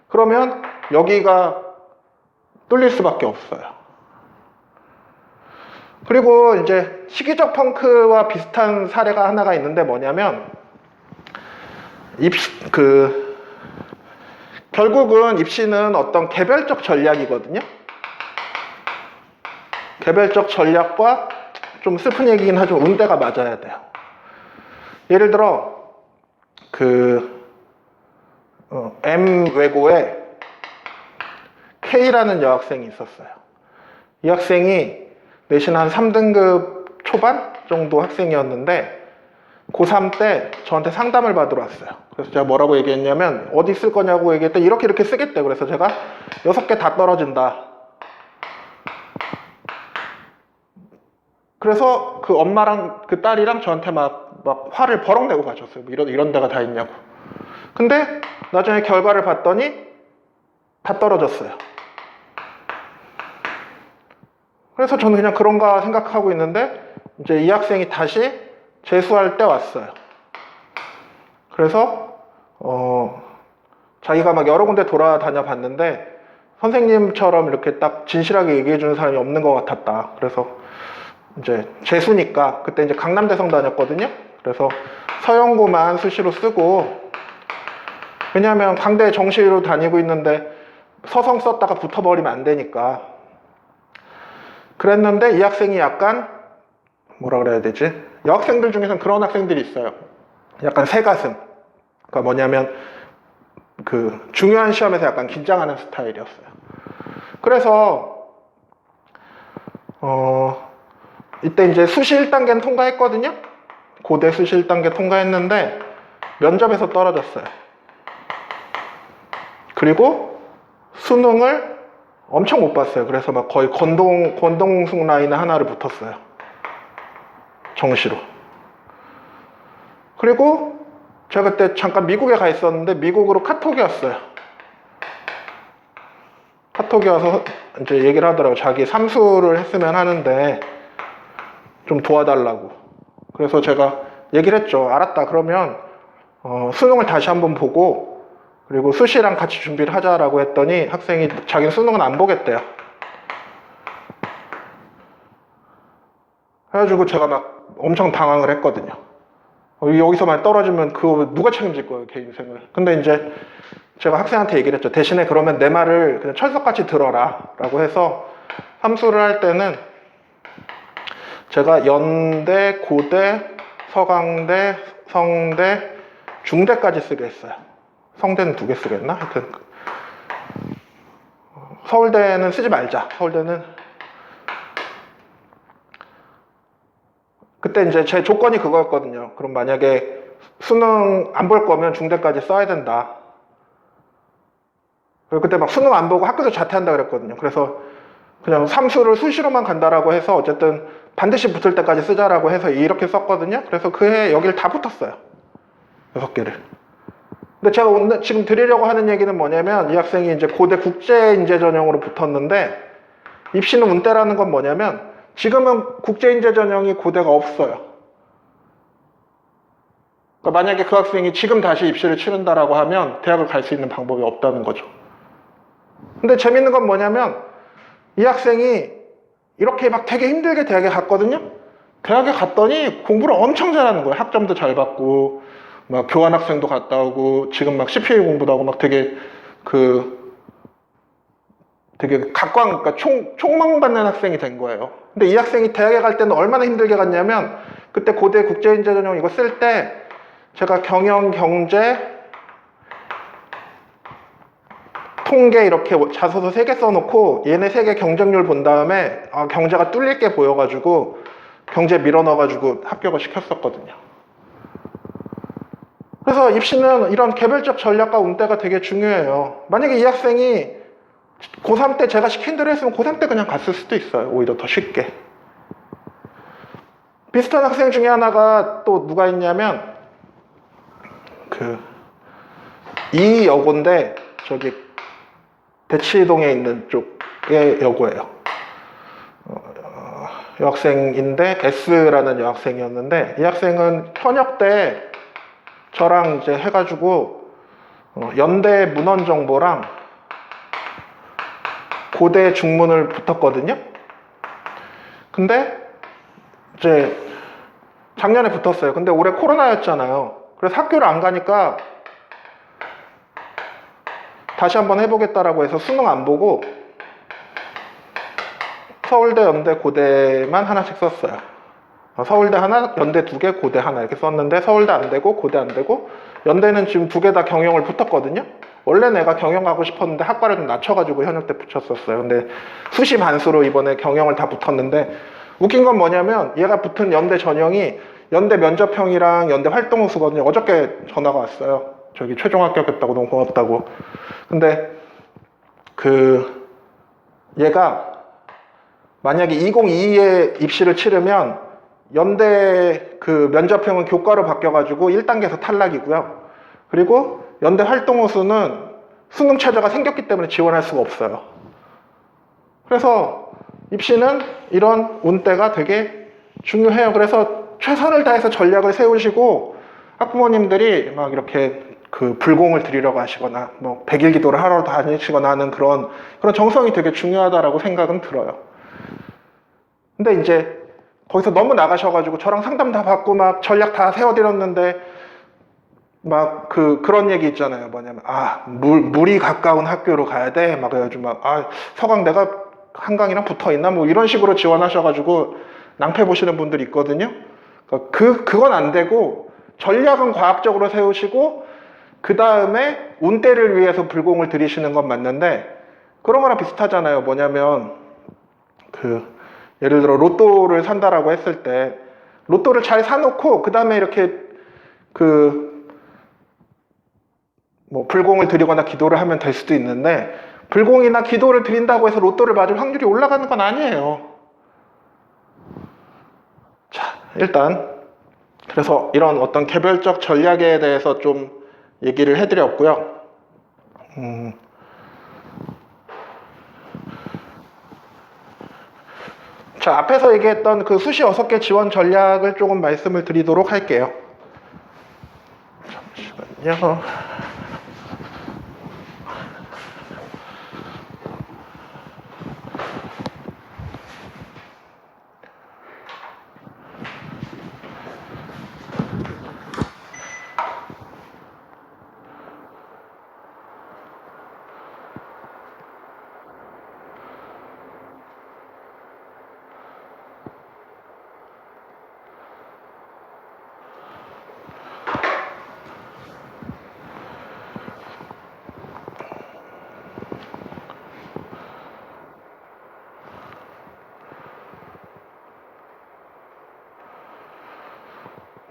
그러면 여기가 뚫릴 수밖에 없어요. 그리고 이제 시기적 펑크와 비슷한 사례가 하나가 있는데 뭐냐면 결국은 입시는 어떤 개별적 전략이거든요. 개별적 전략과 좀 슬픈 얘기긴 하지만 운대가 맞아야 돼요. 예를 들어 M 외고에 K라는 여학생이 있었어요. 이 학생이 내신 한 3등급 초반 정도 학생이었는데 고3 때 저한테 상담을 받으러 왔어요. 그래서 제가 뭐라고 얘기했냐면 어디 쓸 거냐고 얘기했더니 이렇게 쓰겠대. 그래서 제가 6개 다 떨어진다. 그래서 그 엄마랑 그 딸이랑 저한테 막 화를 버럭 내고 가셨어요. 뭐 이런 데가 다 있냐고. 근데 나중에 결과를 봤더니 다 떨어졌어요. 그래서 저는 그냥 그런가 생각하고 있는데 이제 이 학생이 다시 재수할 때 왔어요. 그래서 자기가 막 여러 군데 돌아다녀 봤는데 선생님처럼 이렇게 딱 진실하게 얘기해 주는 사람이 없는 것 같았다. 그래서 이제 재수니까 그때 이제 강남대성 다녔거든요. 그래서 서영고만 수시로 쓰고, 왜냐하면 강대 정시로 다니고 있는데 서성 썼다가 붙어버리면 안 되니까. 그랬는데 이 학생이 약간 뭐라 그래야 되지? 여학생들 중에서는 그런 학생들이 있어요. 약간 새가슴. 그러니까 뭐냐면 그 중요한 시험에서 약간 긴장하는 스타일이었어요. 그래서 이때 이제 수시 1단계는 통과했거든요. 고대 수시 1단계 통과했는데 면접에서 떨어졌어요. 그리고 수능을 엄청 못 봤어요. 그래서 막 거의 권동웅 라인 하나를 붙었어요. 정시로. 그리고 제가 그때 잠깐 미국에 가 있었는데 미국으로 카톡이 왔어요. 카톡이 와서 이제 얘기를 하더라고요. 자기 삼수를 했으면 하는데 좀 도와달라고. 그래서 제가 얘기를 했죠. 알았다. 그러면 수능을 다시 한번 보고 그리고 수시랑 같이 준비를 하자라고 했더니 학생이 자기는 수능은 안 보겠대요. 그래가지고 제가 막 엄청 당황을 했거든요. 여기서만 떨어지면 그거 누가 책임질 거예요, 걔 인생을. 근데 이제 제가 학생한테 얘기를 했죠. 대신에 그러면 내 말을 그냥 철석같이 들어라 라고 해서 함수를 할 때는 제가 연대, 고대, 서강대, 성대, 중대까지 쓰게 했어요. 성대는 2개 쓰겠나? 하여튼 서울대는 쓰지 말자. 서울대는 그때 이제 제 조건이 그거였거든요. 그럼 만약에 수능 안 볼 거면 중대까지 써야 된다. 그때 막 수능 안 보고 학교도 자퇴한다 그랬거든요. 그래서 그냥 삼수를 수시로만 간다라고 해서 어쨌든 반드시 붙을 때까지 쓰자라고 해서 이렇게 썼거든요. 그래서 그 해 여기를 다 붙었어요. 6개를. 근데 제가 오늘 지금 드리려고 하는 얘기는 뭐냐면 이 학생이 이제 고대 국제인재 전형으로 붙었는데 입시는 운대라는 건 뭐냐면 지금은 국제인재 전형이 고대가 없어요. 그러니까 만약에 그 학생이 지금 다시 입시를 치른다라고 하면 대학을 갈 수 있는 방법이 없다는 거죠. 근데 재밌는 건 뭐냐면 이 학생이 이렇게 막 되게 힘들게 대학에 갔거든요. 대학에 갔더니 공부를 엄청 잘하는 거예요. 학점도 잘 받고 막 교환학생도 갔다 오고 지금 막 CPA 공부도 하고 막 되게 각광, 그러니까 총망받는 학생이 된 거예요. 근데 이 학생이 대학에 갈 때는 얼마나 힘들게 갔냐면 그때 고대 국제인재 전형 이거 쓸 때 제가 경영, 경제, 통계 이렇게 자소서 3개 써놓고 얘네 3개 경쟁률 본 다음에 경제가 뚫릴 게 보여가지고 경제 밀어넣어가지고 합격을 시켰었거든요. 그래서 입시는 이런 개별적 전략과 운대가 되게 중요해요. 만약에 이 학생이 고3 때 제가 시킨 대로 했으면 고3 때 그냥 갔을 수도 있어요. 오히려 더 쉽게. 비슷한 학생 중에 하나가 또 누가 있냐면 이 여고인데 저기 대치동에 있는 쪽의 여고예요. 여학생인데 S라는 여학생이었는데 이 학생은 현역 때 저랑 이제 해가지고 연대 문헌정보랑 고대 중문을 붙었거든요. 근데 이제 작년에 붙었어요. 근데 올해 코로나였잖아요. 그래서 학교를 안 가니까 다시 한번 해보겠다라고 해서 수능 안 보고 서울대, 연대, 고대만 하나씩 썼어요. 서울대 하나, 연대 2개, 고대 하나 이렇게 썼는데 서울대 안 되고 고대 안 되고 연대는 지금 2개 다 경영을 붙었거든요. 원래 내가 경영 가고 싶었는데 학과를 좀 낮춰가지고 현역 때 붙였었어요. 근데 수시 반수로 이번에 경영을 다 붙었는데 웃긴 건 뭐냐면 얘가 붙은 연대 전형이 연대 면접형이랑 연대 활동호수거든요. 어저께 전화가 왔어요. 저기 최종 합격했다고 너무 고맙다고. 근데 얘가 만약에 2022에 입시를 치르면 연대 그 면접형은 교과로 바뀌어가지고 1단계에서 탈락이고요. 그리고 연대 활동우수는 수능 최저가 생겼기 때문에 지원할 수가 없어요. 그래서 입시는 이런 운대가 되게 중요해요. 그래서 최선을 다해서 전략을 세우시고 학부모님들이 막 이렇게 그 불공을 들이려고 하시거나 뭐 백일 기도를 하러 다니시거나 하는 그런 정성이 되게 중요하다라고 생각은 들어요. 근데 이제 거기서 너무 나가셔가지고 저랑 상담 다 받고 막 전략 다 세워드렸는데 막 그런 얘기 있잖아요. 뭐냐면 물이 가까운 학교로 가야 돼. 막 그래가지고 서강대가 한강이랑 붙어 있나 뭐 이런 식으로 지원하셔가지고 낭패 보시는 분들이 있거든요. 그건 안 되고 전략은 과학적으로 세우시고 그 다음에 운대를 위해서 불공을 들이시는 건 맞는데 그런 거랑 비슷하잖아요. 뭐냐면 예를 들어 로또를 산다라고 했을 때 로또를 잘 사놓고 그 다음에 이렇게 뭐 불공을 드리거나 기도를 하면 될 수도 있는데 불공이나 기도를 드린다고 해서 로또를 맞을 확률이 올라가는 건 아니에요. 자, 일단 그래서 이런 어떤 개별적 전략에 대해서 좀 얘기를 해드렸고요. 자, 앞에서 얘기했던 그 수시 6개 지원 전략을 조금 말씀을 드리도록 할게요. 잠시만요.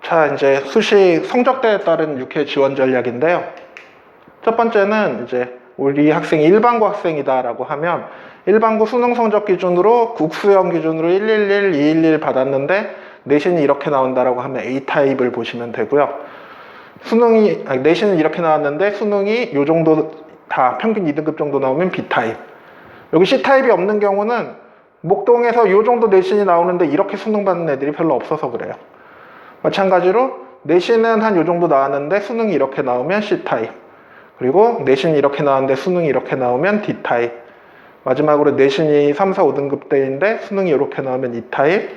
자, 이제 수시 성적대에 따른 6회 지원 전략인데요. 첫 번째는 이제 우리 학생이 일반고 학생이다라고 하면 일반고 수능 성적 기준으로 국수형 기준으로 111, 211 받았는데 내신이 이렇게 나온다라고 하면 A타입을 보시면 되고요. 내신은 이렇게 나왔는데 수능이 요 정도 다 평균 2등급 정도 나오면 B타입. 여기 C타입이 없는 경우는 목동에서 요 정도 내신이 나오는데 이렇게 수능 받는 애들이 별로 없어서 그래요. 마찬가지로 내신은 한 요 정도 나왔는데 수능이 이렇게 나오면 C타입. 그리고 내신이 이렇게 나왔는데 수능이 이렇게 나오면 D타입. 마지막으로 내신이 3, 4, 5등급대인데 수능이 이렇게 나오면 E타입.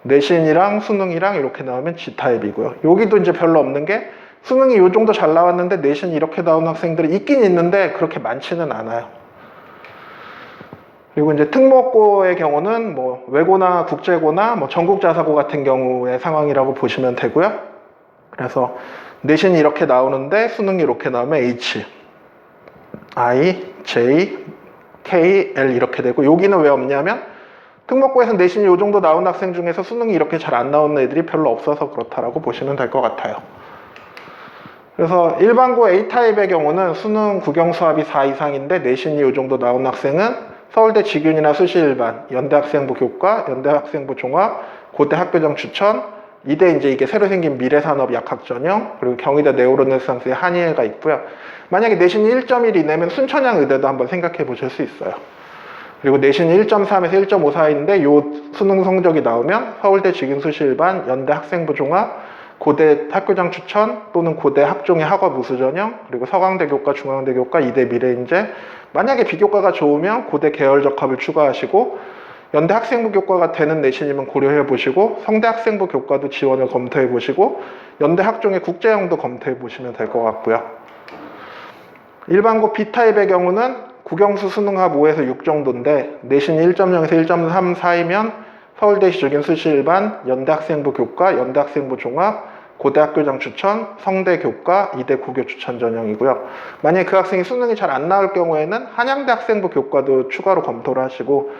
내신이랑 수능이랑 이렇게 나오면 G타입이고요. 여기도 이제 별로 없는 게 수능이 요 정도 잘 나왔는데 내신이 이렇게 나온 학생들이 있긴 있는데 그렇게 많지는 않아요. 그리고 이제 특목고의 경우는 뭐 외고나 국제고나 뭐 전국자사고 같은 경우의 상황이라고 보시면 되고요. 그래서 내신이 이렇게 나오는데 수능이 이렇게 나오면 H, I, J, K, L 이렇게 되고 여기는 왜 없냐면 특목고에서 내신이 이 정도 나온 학생 중에서 수능이 이렇게 잘 안 나오는 애들이 별로 없어서 그렇다라고 보시면 될 것 같아요. 그래서 일반고 A타입의 경우는 수능 국영수합이 4 이상인데 내신이 이 정도 나온 학생은 서울대 직윤이나 수시일반, 연대학생부 교과, 연대학생부 종합, 고대 학교정 추천, 이대 이제 이게 새로 생긴 미래산업 약학 전형, 그리고 경희대 네오르네상스의 한의회가 있고요. 만약에 내신이 1.1 이내면 순천향 의대도 한번 생각해 보실 수 있어요. 그리고 내신이 1.3에서 1.5 사이인데 요 수능 성적이 나오면 서울대 직윤 수시일반, 연대 학생부 종합, 고대 학교장 추천 또는 고대 학종의 학업 우수 전형, 그리고 서강대 교과, 중앙대 교과, 이대 미래인재, 만약에 비교과가 좋으면 고대 계열 적합을 추가하시고 연대 학생부 교과가 되는 내신이면 고려해 보시고 성대 학생부 교과도 지원을 검토해 보시고 연대 학종의 국제형도 검토해 보시면 될 것 같고요. 일반고 B타입의 경우는 국영수 수능합 5에서 6 정도인데 내신이 1.0에서 1.3 사이면 서울대 직윤 수시일반, 연대 학생부 교과, 연대 학생부 종합, 고대 학교장 추천, 성대 교과, 이대 고교 추천 전형이고요. 만약에 그 학생이 수능이 잘 안 나올 경우에는 한양대 학생부 교과도 추가로 검토를 하시고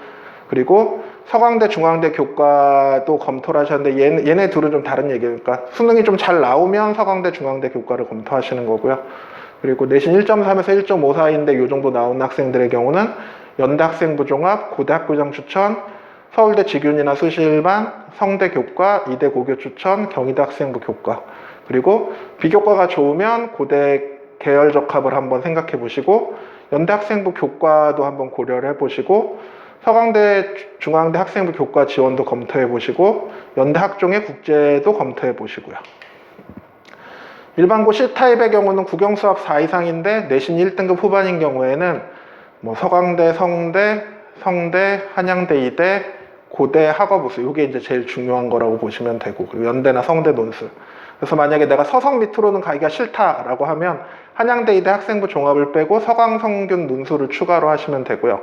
그리고 서강대 중앙대 교과도 검토를 하셨는데 얘네 둘은 좀 다른 얘기예요. 그러니까 수능이 좀 잘 나오면 서강대 중앙대 교과를 검토하시는 거고요. 그리고 내신 1.3에서 1.5 사이인데 이 정도 나온 학생들의 경우는 연대 학생부 종합, 고대 학교장 추천, 서울대 직윤이나 수시일반, 성대 교과, 이대 고교 추천, 경희대 학생부 교과. 그리고 비교과가 좋으면 고대 계열 적합을 한번 생각해 보시고 연대 학생부 교과도 한번 고려를 해보시고 서강대, 중앙대 학생부 교과 지원도 검토해 보시고 연대 학종의 국제도 검토해 보시고요. 일반고 C타입의 경우는 국영수합 4 이상인데 내신 1등급 후반인 경우에는 뭐 서강대, 성대, 한양대, 이대, 고대, 학업우수 이게 이제 제일 중요한 거라고 보시면 되고 그리고 연대나 성대 논술. 그래서 만약에 내가 서성 밑으로는 가기가 싫다라고 하면 한양대, 이대 학생부 종합을 빼고 서강성균 논술을 추가로 하시면 되고요.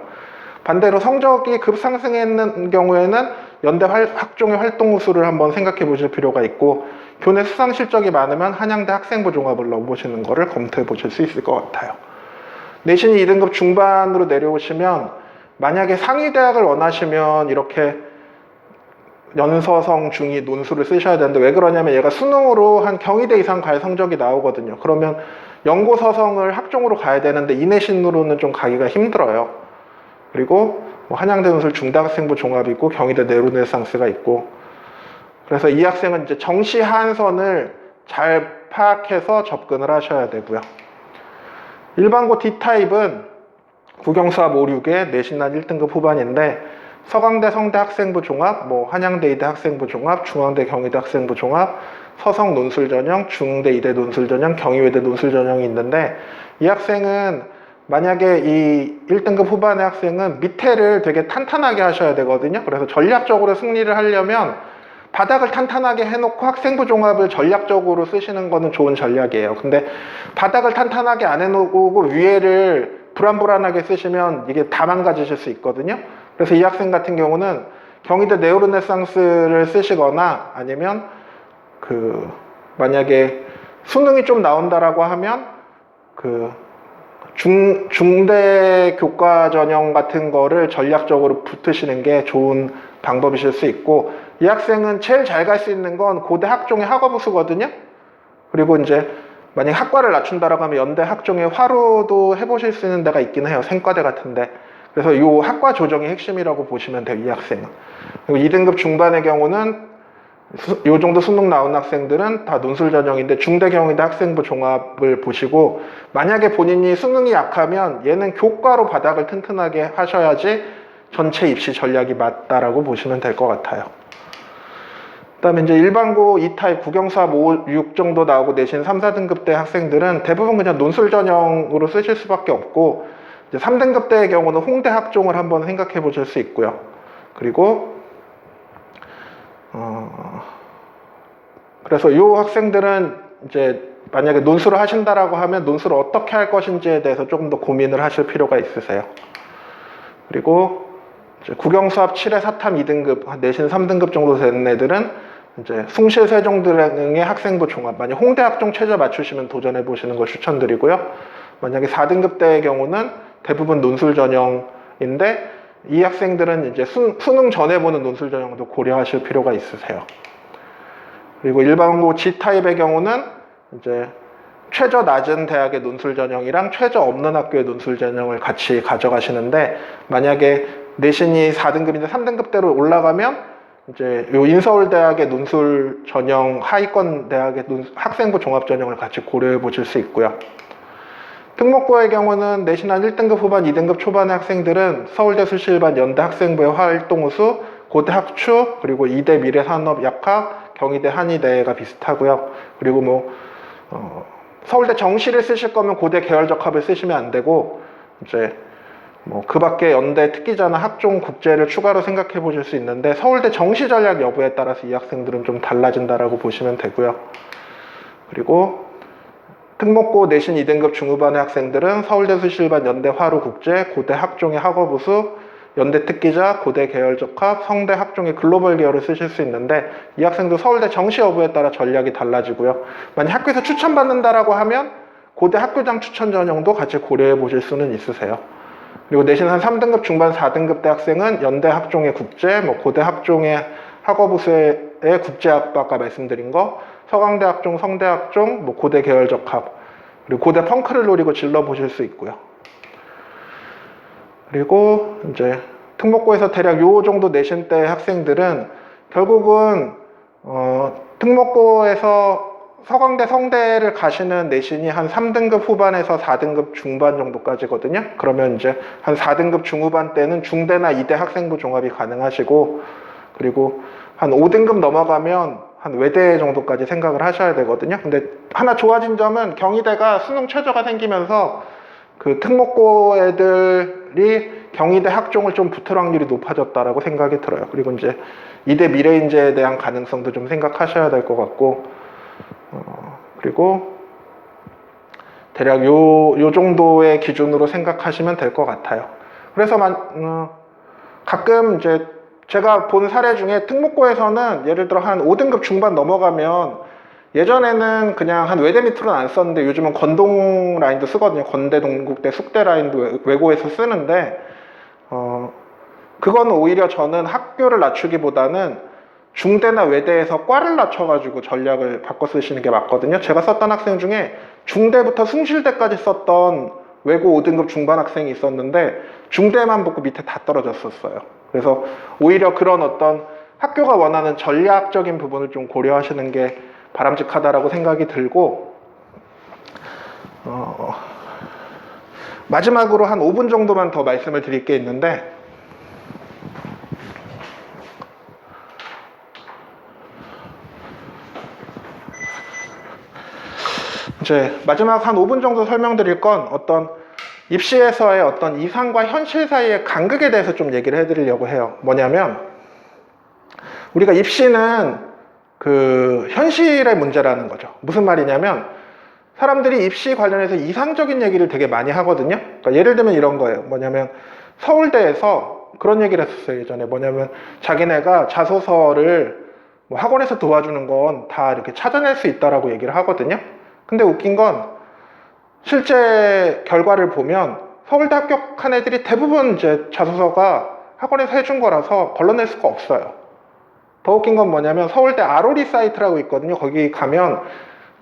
반대로 성적이 급상승했는 경우에는 연대 학종의 활동우수를 한번 생각해 보실 필요가 있고 교내 수상 실적이 많으면 한양대 학생부 종합을 넣어보시는 거를 검토해 보실 수 있을 것 같아요. 내신이 2등급 중반으로 내려오시면 만약에 상위대학을 원하시면 이렇게 연서성, 중위, 논술을 쓰셔야 되는데 왜 그러냐면 얘가 수능으로 한 경희대 이상 갈 성적이 나오거든요. 그러면 연고서성을 학종으로 가야 되는데 이내신으로는 좀 가기가 힘들어요. 그리고 뭐 한양대 논술 중대학생부 종합이 있고 경희대 네로네상스가 있고 그래서 이 학생은 이제 정시 하한선을 잘 파악해서 접근을 하셔야 되고요. 일반고 D타입은 국영수합 5, 6에 내신난 1등급 후반인데 서강대, 성대 학생부 종합, 뭐 한양대, 이대 학생부 종합, 중앙대, 경희대 학생부 종합, 서성 논술 전형, 중대, 이대 논술 전형, 경희외대 논술 전형이 있는데 이 학생은 만약에 이 1등급 후반의 학생은 밑에를 되게 탄탄하게 하셔야 되거든요. 그래서 전략적으로 승리를 하려면 바닥을 탄탄하게 해놓고 학생부 종합을 전략적으로 쓰시는 거는 좋은 전략이에요. 근데 바닥을 탄탄하게 안 해놓고 위에를 불안불안하게 쓰시면 이게 다 망가지실 수 있거든요. 그래서 이 학생 같은 경우는 경희대 네오르네상스를 쓰시거나 아니면 만약에 수능이 좀 나온다라고 하면 중대 교과 전형 같은 거를 전략적으로 붙으시는 게 좋은 방법이실 수 있고 이 학생은 제일 잘 갈 수 있는 건 고대 학종의 학업우수거든요. 그리고 이제 만약 학과를 낮춘다라고 하면 연대 학종의 화로도 해보실 수 있는 데가 있긴 해요. 생과대 같은데. 그래서 이 학과 조정이 핵심이라고 보시면 돼요. 이 학생은. 그리고 2등급 중반의 경우는 이 정도 수능 나온 학생들은 다 논술 전형인데 중대 경희대 학생부 종합을 보시고 만약에 본인이 수능이 약하면 얘는 교과로 바닥을 튼튼하게 하셔야지 전체 입시 전략이 맞다라고 보시면 될 것 같아요. 그 다음에 이제 일반고 2타입 국영수합 5, 6 정도 나오고 내신 3, 4등급 대 학생들은 대부분 그냥 논술 전형으로 쓰실 수밖에 없고 이제 3등급 대의 경우는 홍대 학종을 한번 생각해 보실 수 있고요. 그리고 그래서 이 학생들은 이제 만약에 논술을 하신다라고 하면 논술을 어떻게 할 것인지에 대해서 조금 더 고민을 하실 필요가 있으세요. 그리고 이제 국영수합 7회 사탐 2등급, 내신 3등급 정도 되는 애들은 이제 숭실 세종대의 학생부 종합, 만약 홍대 학종 최저 맞추시면 도전해 보시는 걸 추천드리고요. 만약에 4등급 대의 경우는 대부분 논술 전형인데 이 학생들은 이제 수능 전에 보는 논술 전형도 고려하실 필요가 있으세요. 그리고 일반고 G타입의 경우는 이제 최저 낮은 대학의 논술 전형이랑 최저 없는 학교의 논술 전형을 같이 가져가시는데 만약에 내신이 4등급인데 3등급대로 올라가면 이제 요 인서울대학의 논술 전형 하위권 대학의 학생부 종합 전형을 같이 고려해 보실 수 있고요. 특목고의 경우는 내신 한 1등급 후반, 2등급 초반의 학생들은 서울대 수시일반, 연대 학생부의 활동우수, 고대 학추, 그리고 이대 미래산업약학, 경희대 한의대가 비슷하고요. 그리고 서울대 정시를 쓰실 거면 고대 계열적합을 쓰시면 안 되고 이제 그 밖에 연대 특기자나 학종 국제를 추가로 생각해 보실 수 있는데 서울대 정시 전략 여부에 따라서 이 학생들은 좀 달라진다라고 보시면 되고요. 그리고 특목고 내신 2등급 중후반의 학생들은 서울대 수시일반, 연대 화루 국제, 고대 학종의 학업우수, 연대 특기자, 고대 계열적합, 성대 학종의 글로벌 계열을 쓰실 수 있는데 이 학생도 서울대 정시 여부에 따라 전략이 달라지고요. 만약 학교에서 추천받는다라고 하면 고대 학교장 추천 전형도 같이 고려해 보실 수는 있으세요. 그리고 내신 한 3등급 중반 4등급 대 학생은 연대 학종의 국제, 고대 학종의 학업우수의 국제학부 아까 말씀드린 거, 서강대 학종, 성대 학종, 고대 계열적합, 그리고 고대 펑크를 노리고 질러 보실 수 있고요. 그리고 이제 특목고에서 대략 요 정도 내신 때 학생들은 결국은 특목고에서 서강대, 성대를 가시는 내신이 한 3등급 후반에서 4등급 중반 정도까지거든요. 그러면 이제 한 4등급 중후반 때는 중대나 이대 학생부 종합이 가능하시고, 그리고 한 5등급 넘어가면 한 외대 정도까지 생각을 하셔야 되거든요. 근데 하나 좋아진 점은 경희대가 수능 최저가 생기면서 그 특목고 애들이 경희대 학종을 좀 붙을 확률이 높아졌다라고 생각이 들어요. 그리고 이제 이대 미래인재에 대한 가능성도 좀 생각하셔야 될 것 같고, 그리고 대략 요 정도의 기준으로 생각하시면 될 것 같아요. 그래서 가끔 이제 제가 본 사례 중에 특목고에서는 예를 들어 한 5등급 중반 넘어가면, 예전에는 그냥 한 외대 밑으로는 안 썼는데 요즘은 건동 라인도 쓰거든요. 건대, 동국대, 숙대 라인도 외고에서 쓰는데, 그건 오히려 저는 학교를 낮추기보다는 중대나 외대에서 과를 낮춰가지고 전략을 바꿔 쓰시는 게 맞거든요. 제가 썼던 학생 중에 중대부터 숭실대까지 썼던 외고 5등급 중반 학생이 있었는데 중대만 붙고 밑에 다 떨어졌었어요. 그래서 오히려 그런 어떤 학교가 원하는 전략적인 부분을 좀 고려하시는 게 바람직하다라고 생각이 들고, 마지막으로 한 5분 정도만 더 말씀을 드릴 게 있는데, 이제 마지막 한 5분 정도 설명드릴 건 어떤 입시에서의 어떤 이상과 현실 사이의 간극에 대해서 좀 얘기를 해드리려고 해요. 뭐냐면, 우리가 입시는 그 현실의 문제라는 거죠. 무슨 말이냐면, 사람들이 입시 관련해서 이상적인 얘기를 되게 많이 하거든요. 그러니까 예를 들면 이런 거예요. 뭐냐면 서울대에서 그런 얘기를 했었어요, 예전에. 뭐냐면 자기네가 자소서를 뭐 학원에서 도와주는 건 다 이렇게 찾아낼 수 있다라고 얘기를 하거든요. 근데 웃긴 건 실제 결과를 보면 서울대 합격한 애들이 대부분 이제 자소서가 학원에서 해준 거라서 걸러낼 수가 없어요. 더 웃긴 건 뭐냐면 서울대 아로리 사이트라고 있거든요. 거기 가면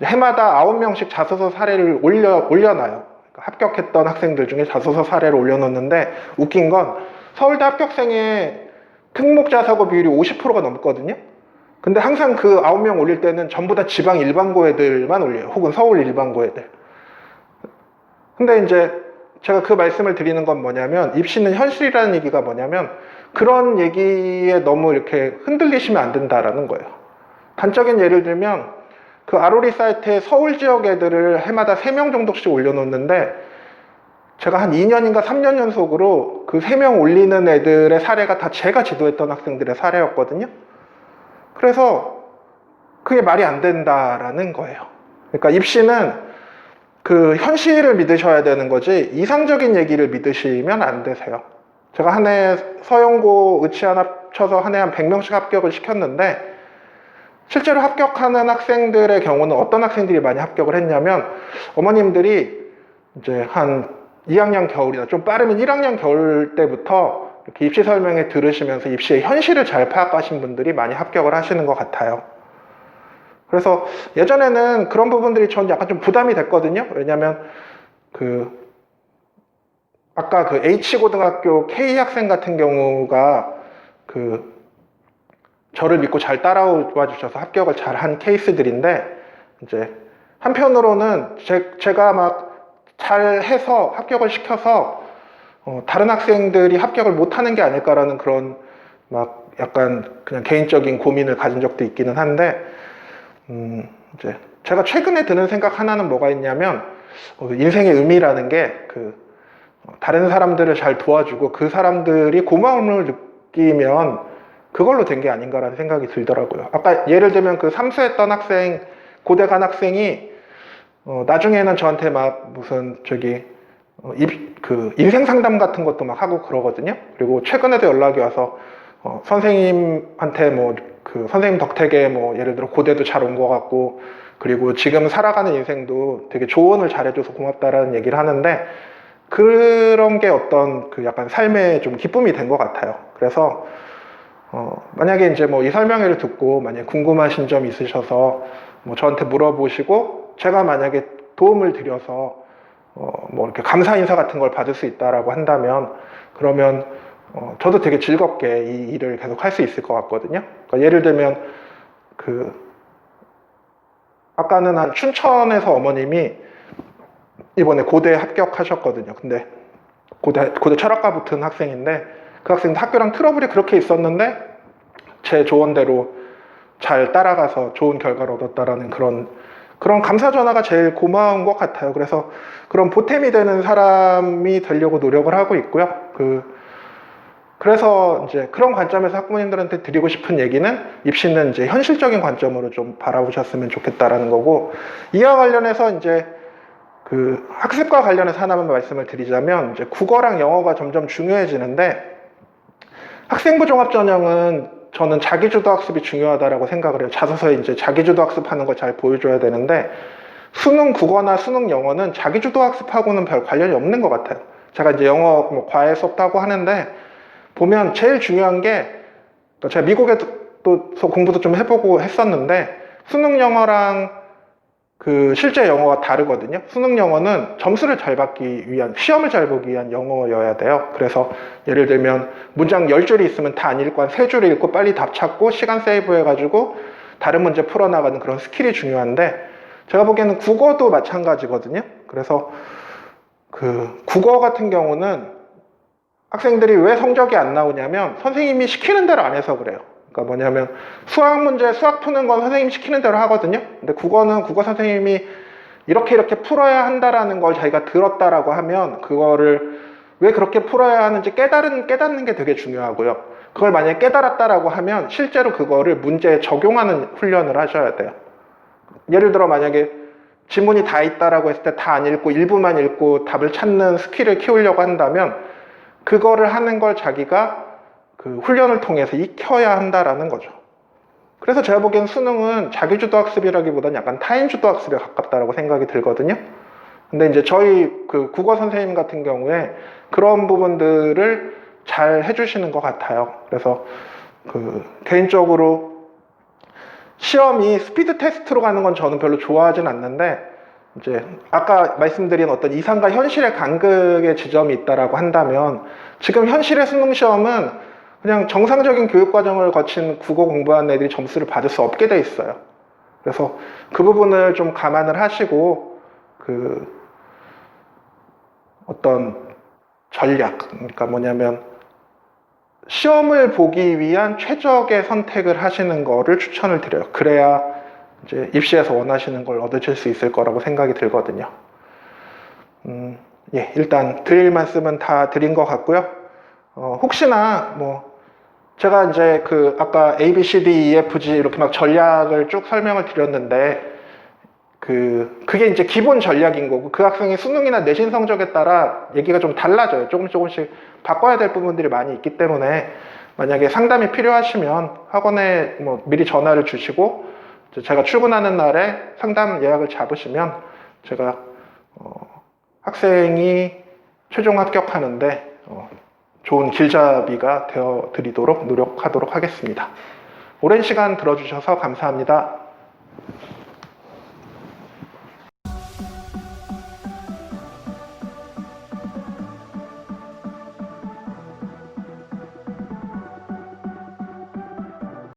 해마다 9명씩 자소서 사례를 올려놔요. 그러니까 합격했던 학생들 중에 자소서 사례를 올려놓는데, 웃긴 건 서울대 합격생의 특목 자사고 비율이 50%가 넘거든요. 근데 항상 그 9명 올릴 때는 전부 다 지방 일반고 애들만 올려요. 혹은 서울 일반고 애들. 근데 이제 제가 그 말씀을 드리는 건 뭐냐면, 입시는 현실이라는 얘기가 뭐냐면 그런 얘기에 너무 이렇게 흔들리시면 안 된다라는 거예요. 단적인 예를 들면 그 아로리 사이트에 서울 지역 애들을 해마다 3명 정도씩 올려놓는데, 제가 한 2년인가 3년 연속으로 그 3명 올리는 애들의 사례가 다 제가 지도했던 학생들의 사례였거든요. 그래서 그게 말이 안 된다라는 거예요. 그러니까 입시는 그 현실을 믿으셔야 되는 거지 이상적인 얘기를 믿으시면 안 되세요. 제가 한 해 서영고 의치안 합쳐서 한 해 한 100명씩 합격을 시켰는데, 실제로 합격하는 학생들의 경우는 어떤 학생들이 많이 합격을 했냐면, 어머님들이 이제 한 2학년 겨울이나 좀 빠르면 1학년 겨울 때부터 이렇게 입시 설명회 들으시면서 입시의 현실을 잘 파악하신 분들이 많이 합격을 하시는 것 같아요. 그래서 예전에는 그런 부분들이 전 약간 좀 부담이 됐거든요. 왜냐면 아까 그 H고등학교 K학생 같은 경우가 저를 믿고 잘 따라와 주셔서 합격을 잘 한 케이스들인데, 이제 한편으로는 제가 막 잘해서 합격을 시켜서 다른 학생들이 합격을 못하는 게 아닐까라는 그런 막 약간 그냥 개인적인 고민을 가진 적도 있기는 한데, 이제 제가 최근에 드는 생각 하나는 뭐가 있냐면, 인생의 의미라는 게 다른 사람들을 잘 도와주고 그 사람들이 고마움을 느끼면 그걸로 된 게 아닌가라는 생각이 들더라고요. 아까 예를 들면 그 삼수했던 학생, 고대 간 학생이 나중에는 저한테 막 무슨 인생 상담 같은 것도 막 하고 그러거든요. 그리고 최근에도 연락이 와서 선생님한테 선생님 덕택에 예를 들어 고대도 잘 온 것 같고, 그리고 지금 살아가는 인생도 되게 조언을 잘해줘서 고맙다라는 얘기를 하는데, 그런 게 어떤 약간 삶의 좀 기쁨이 된 것 같아요. 그래서 만약에 이제 이 설명회를 듣고 만약에 궁금하신 점 있으셔서 저한테 물어보시고, 제가 만약에 도움을 드려서 이렇게 감사 인사 같은 걸 받을 수 있다라고 한다면, 그러면 저도 되게 즐겁게 이 일을 계속 할 수 있을 것 같거든요. 그러니까 예를 들면 아까는 한 춘천에서 어머님이 이번에 고대 합격하셨거든요. 근데 고대 철학과 붙은 학생인데 그 학생도 학교랑 트러블이 그렇게 있었는데 제 조언대로 잘 따라가서 좋은 결과를 얻었다라는 그런 감사 전화가 제일 고마운 것 같아요. 그래서 그런 보탬이 되는 사람이 되려고 노력을 하고 있고요. 그래서 이제 그런 관점에서 학부모님들한테 드리고 싶은 얘기는 입시는 이제 현실적인 관점으로 좀 바라보셨으면 좋겠다라는 거고, 이와 관련해서 이제 학습과 관련해서 하나만 말씀을 드리자면, 이제 국어랑 영어가 점점 중요해지는데, 학생부 종합전형은 저는 자기주도 학습이 중요하다라고 생각을 해요. 자소서에 이제 자기주도 학습하는 걸 잘 보여줘야 되는데, 수능 국어나 수능 영어는 자기주도 학습하고는 별 관련이 없는 것 같아요. 제가 이제 영어 과외 수업도 하고 하는데, 보면 제일 중요한 게, 제가 미국에 또 공부도 좀 해보고 했었는데, 수능 영어랑 실제 영어가 다르거든요. 수능 영어는 점수를 잘 받기 위한, 시험을 잘 보기 위한 영어여야 돼요. 그래서 예를 들면 문장 10줄이 있으면 다 안 읽고 한 3줄 읽고 빨리 답 찾고 시간 세이브 해가지고 다른 문제 풀어나가는 그런 스킬이 중요한데, 제가 보기에는 국어도 마찬가지거든요. 그래서 국어 같은 경우는 학생들이 왜 성적이 안 나오냐면 선생님이 시키는 대로 안 해서 그래요. 그러니까 뭐냐면 수학 문제, 수학 푸는 건 선생님이 시키는 대로 하거든요. 근데 국어는 국어 선생님이 이렇게 풀어야 한다라는 걸 자기가 들었다라고 하면 그거를 왜 그렇게 풀어야 하는지 깨닫는 게 되게 중요하고요. 그걸 만약에 깨달았다라고 하면 실제로 그거를 문제에 적용하는 훈련을 하셔야 돼요. 예를 들어 만약에 지문이 다 있다라고 했을 때 다 안 읽고 일부만 읽고 답을 찾는 스킬을 키우려고 한다면 그거를 하는 걸 자기가 훈련을 통해서 익혀야 한다라는 거죠. 그래서 제가 보기엔 수능은 자기주도 학습이라기보다는 약간 타인주도 학습에 가깝다라고 생각이 들거든요. 근데 이제 저희 국어 선생님 같은 경우에 그런 부분들을 잘 해주시는 것 같아요. 그래서 개인적으로 시험이 스피드 테스트로 가는 건 저는 별로 좋아하진 않는데, 이제 아까 말씀드린 어떤 이상과 현실의 간극의 지점이 있다라고 한다면 지금 현실의 수능 시험은 그냥 정상적인 교육 과정을 거친 국어 공부하는 애들이 점수를 받을 수 없게 돼 있어요. 그래서 그 부분을 좀 감안을 하시고 어떤 전략, 그러니까 뭐냐면 시험을 보기 위한 최적의 선택을 하시는 거를 추천을 드려요. 그래야 이제 입시에서 원하시는 걸 얻으실 수 있을 거라고 생각이 들거든요. 예, 일단 드릴 말씀은 다 드린 것 같고요. 혹시나 제가 이제 아까 A, B, C, D, E, F, G 이렇게 막 전략을 쭉 설명을 드렸는데 그게 이제 기본 전략인 거고 그 학생의 수능이나 내신 성적에 따라 얘기가 좀 달라져요. 조금씩 바꿔야 될 부분들이 많이 있기 때문에 만약에 상담이 필요하시면 학원에 미리 전화를 주시고 제가 출근하는 날에 상담 예약을 잡으시면 제가 학생이 최종 합격하는데 좋은 길잡이가 되어 드리도록 노력하도록 하겠습니다. 오랜 시간 들어주셔서 감사합니다.